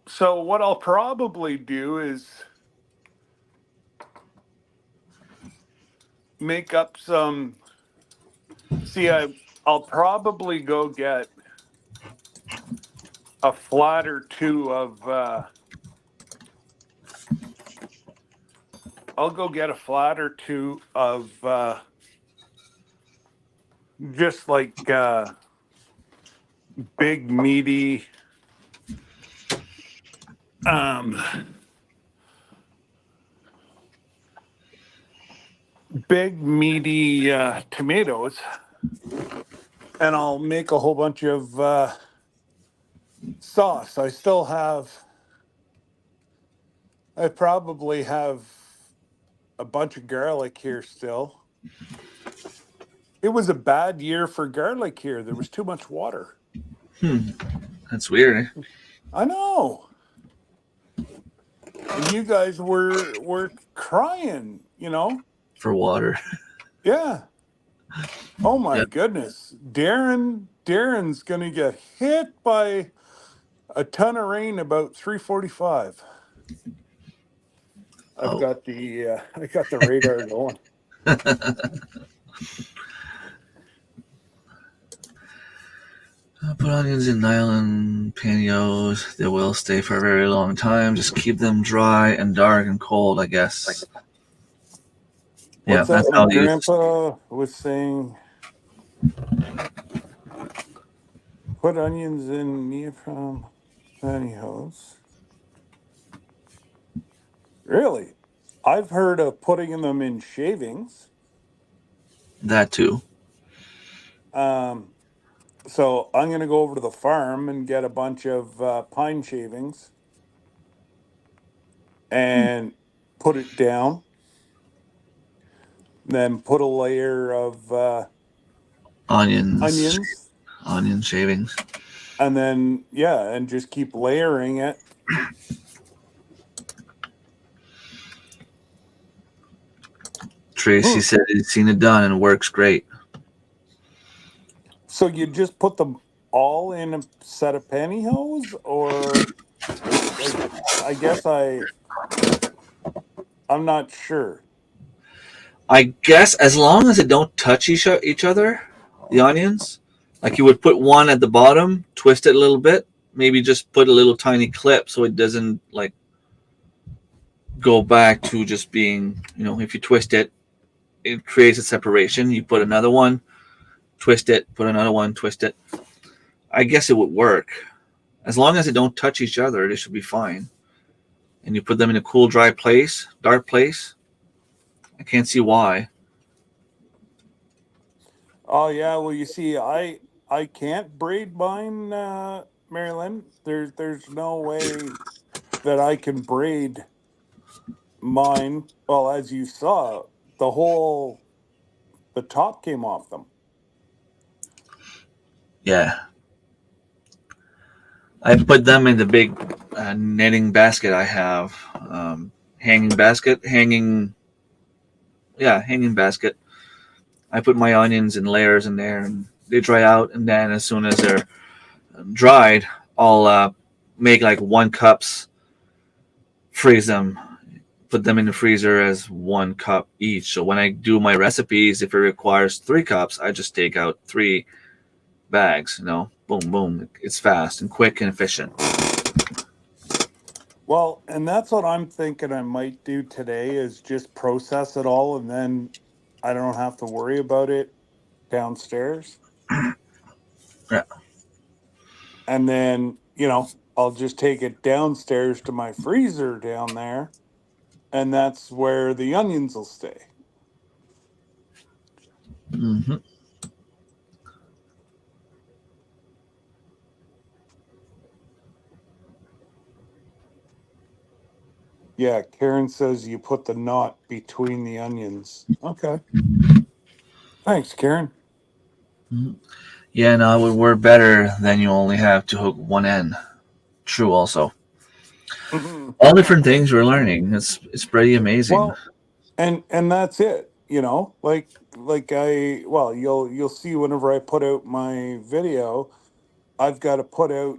S3: So what I'll probably do is make up some. See, I'll probably go get a flat or two of. I'll go get a flat or two of just like big meaty. Big meaty tomatoes, and I'll make a whole bunch of sauce. I probably have a bunch of garlic here still. It was a bad year for garlic here. There was too much water.
S2: That's weird.
S3: I know. And you guys were crying,
S2: For water.
S3: Yeah. Oh my
S2: Yep.
S3: goodness. Darren's gonna get hit by a ton of rain about 3:45. I got the radar going.
S2: Put onions in nylon panniers. They will stay for a very long time. Just keep them dry and dark and cold, I guess. Yeah,
S3: What's that?
S2: that's
S3: My
S2: how they use.
S3: grandpa was saying, put onions in neoprene pantyhose. Really? I've heard of putting them in shavings.
S2: That too.
S3: Um, so I'm going to go over to the farm and get a bunch of pine shavings and put it down. Then put a layer of
S2: Onions,
S3: onions,
S2: onion shavings.
S3: and then and just keep layering it.
S2: Tracy
S3: Hmm.
S2: said he's seen it done and it works great.
S3: So you just put them all in a set of pantyhose, or like I guess I'm not sure.
S2: I guess as long as they don't touch each other, the onions, like you would put one at the bottom, twist it a little bit, maybe just put a little tiny clip so it doesn't like go back to just being, if you twist it, it creates a separation. You put another one, twist it, put another one, twist it. I guess it would work. As long as they don't touch each other, they should be fine. And you put them in a cool, dry place, dark place. I can't see why.
S3: Oh yeah, well you see, I can't braid mine, Marilyn. There's no way that I can braid mine. Well, as you saw, the top came off them.
S2: Yeah. I put them in the big knitting basket I have. Hanging basket, hanging basket. I put my onions in layers in there and they dry out. And then as soon as they're dried, I'll make like 1 cups, freeze them, put them in the freezer as 1 cup each. So when I do my recipes, if it requires 3 cups, I just take out 3 bags. Boom, boom. It's fast and quick and efficient.
S3: Well, and that's what I'm thinking I might do today is just process it all, and then I don't have to worry about it downstairs.
S2: Yeah.
S3: And then, I'll just take it downstairs to my freezer down there, and that's where the onions will stay.
S2: Mm-hmm.
S3: Yeah, Karen says you put the knot between the onions. Okay. Thanks, Karen.
S2: Yeah, no, it would work better than you only have to hook one end. True, also. All different things we're learning. It's pretty amazing.
S3: Well, and that's it, like you'll see whenever I put out my video, I've got to put out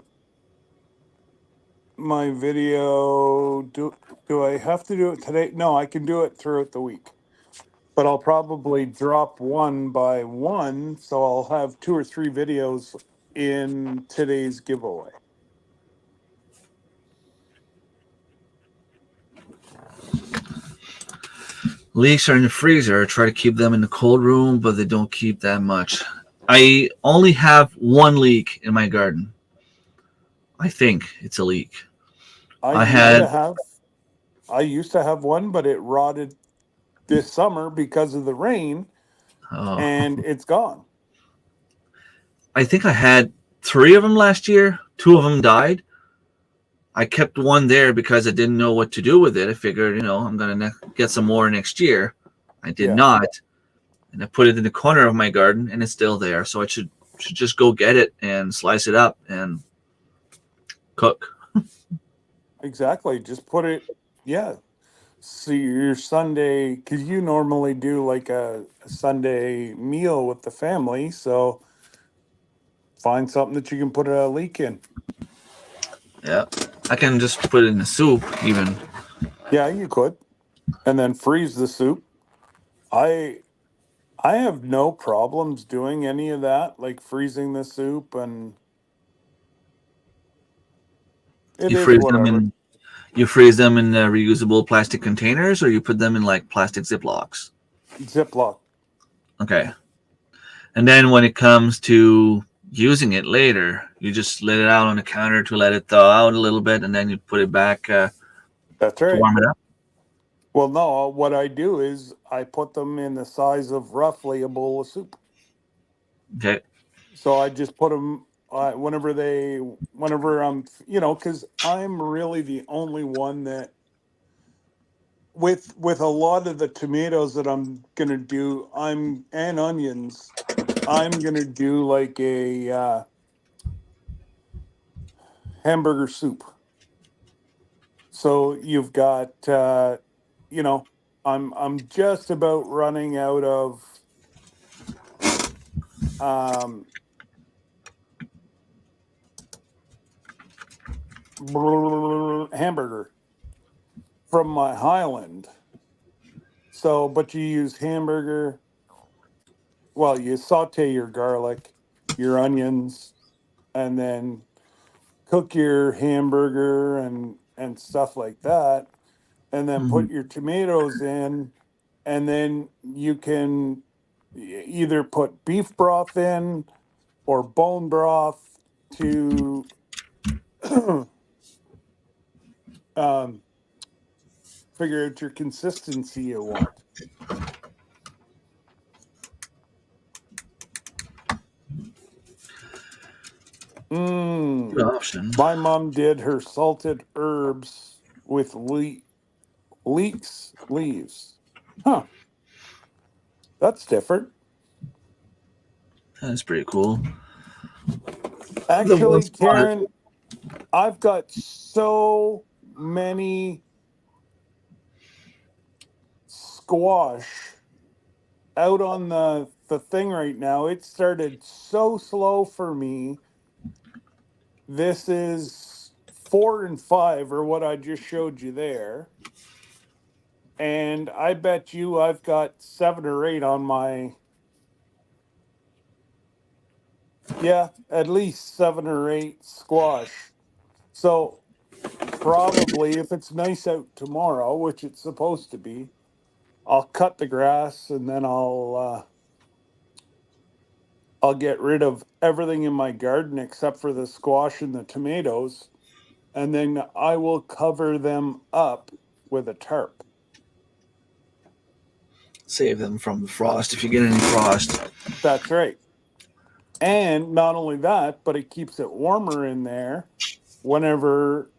S3: my video. Do I have to do it today? No, I can do it throughout the week. But I'll probably drop one by one, so I'll have 2 or 3 videos in today's giveaway.
S2: Leeks are in the freezer. I try to keep them in the cold room, but they don't keep that much. I only have one leek in my garden. I think it's a leek.
S3: I
S2: I
S3: used
S2: had
S3: to have I used to have one, but it rotted this summer because of the rain,
S2: oh,
S3: and it's gone.
S2: I think I had 3 of them last year. 2 of them died. I kept one there because I didn't know what to do with it. I figured, I'm gonna get some more next year. I did
S3: Yeah,
S2: not, and I put it in the corner of my garden, and it's still there. So I should just go get it and slice it up and cook.
S3: exactly. Just put it, yeah. See your Sunday, because you normally do like a Sunday meal with the family. So find something that you can put a leek in.
S2: Yeah, I can just put it in the soup even.
S3: Yeah, you could. And then freeze the soup. I have no problems doing any of that, like freezing the soup, and it
S2: You
S3: is
S2: freeze them
S3: whatever.
S2: in you freeze them in reusable plastic containers, or you put them in like plastic Ziplocs.
S3: Ziploc.
S2: Okay. And then when it comes to using it later, you just let it out on the counter to let it thaw out a little bit, and then you put it back
S3: That's
S2: to
S3: right.
S2: warm it up.
S3: Well, no, what I do is I put them in the size of roughly a bowl of soup.
S2: Okay.
S3: So I just put them whenever I'm, because I'm really the only one that with a lot of the tomatoes that I'm gonna do, and onions, I'm gonna do like a hamburger soup. So you've got, you know, I'm just about running out of um, hamburger from my Highland. So, but you use hamburger. Well, you saute your garlic, your onions, and then cook your hamburger and stuff like that, and then
S2: Hmm.
S3: put your tomatoes in, and then you can either put beef broth in or bone broth to um, figure out your consistency you want.
S2: Good
S3: Mm.
S2: option.
S3: My mom did her salted herbs with leeks leaves. Huh, that's different.
S2: That's pretty cool. The one
S3: Actually,
S2: spot.
S3: Karen, I've got so many squash out on the thing right now. It started so slow for me. This is 4 and 5, or what I just showed you there. And I bet you I've got 7 or 8 on my, yeah, at least 7 or 8 squash. So probably if it's nice out tomorrow, which it's supposed to be, I'll cut the grass and then I'll get rid of everything in my garden except for the squash and the tomatoes, and then I will cover them up with a tarp.
S2: Save them from the frost if you get any frost.
S3: That's right. And not only that, but it keeps it warmer in there whenever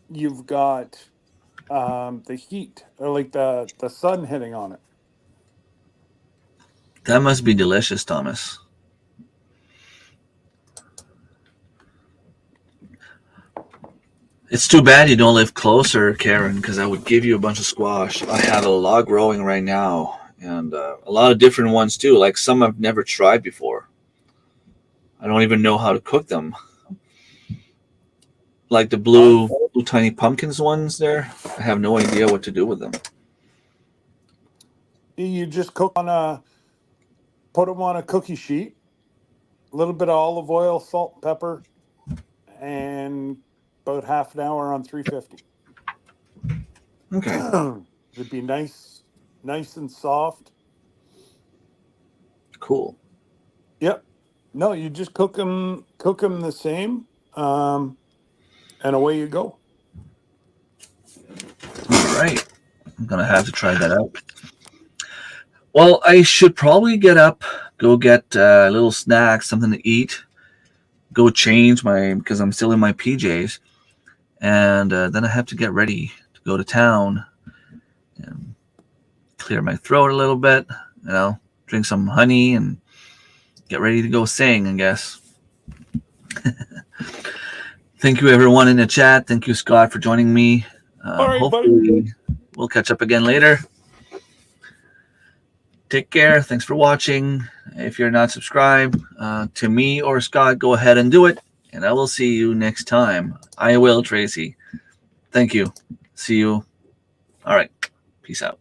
S3: you've got the heat, or like the sun hitting on it.
S2: That must be delicious, Thomas. It's too bad you don't live closer, Karen, because I would give you a bunch of squash. I have a lot growing right now, and a lot of different ones too. Like some I've never tried before. I don't even know how to cook them. Like the
S3: I
S2: blue tiny pumpkins ones there. I have no idea what to do with them.
S3: You just put them on a cookie sheet, a little bit of olive oil, salt, pepper, and about half an hour on 350.
S2: Okay,
S3: It'd be nice and soft.
S2: cool.
S3: Yep. No, you just cook them the same, and away you go.
S2: All right, I'm gonna have to try that out. Well, I should probably get up, go get a little snack, something to eat, go change my because I'm still in my PJs, and then I have to get ready to go to town and clear my throat a little bit. Drink some honey and get ready to go sing. I guess. Thank you, everyone in the chat. Thank you, Scott, for joining me.
S3: All right, buddy.
S2: Hopefully, we'll catch up again later. Take care. Thanks for watching. If you're not subscribed to me or Scott, go ahead and do it. And I will see you next time. I will, Tracy. Thank you. See you. All right. Peace out.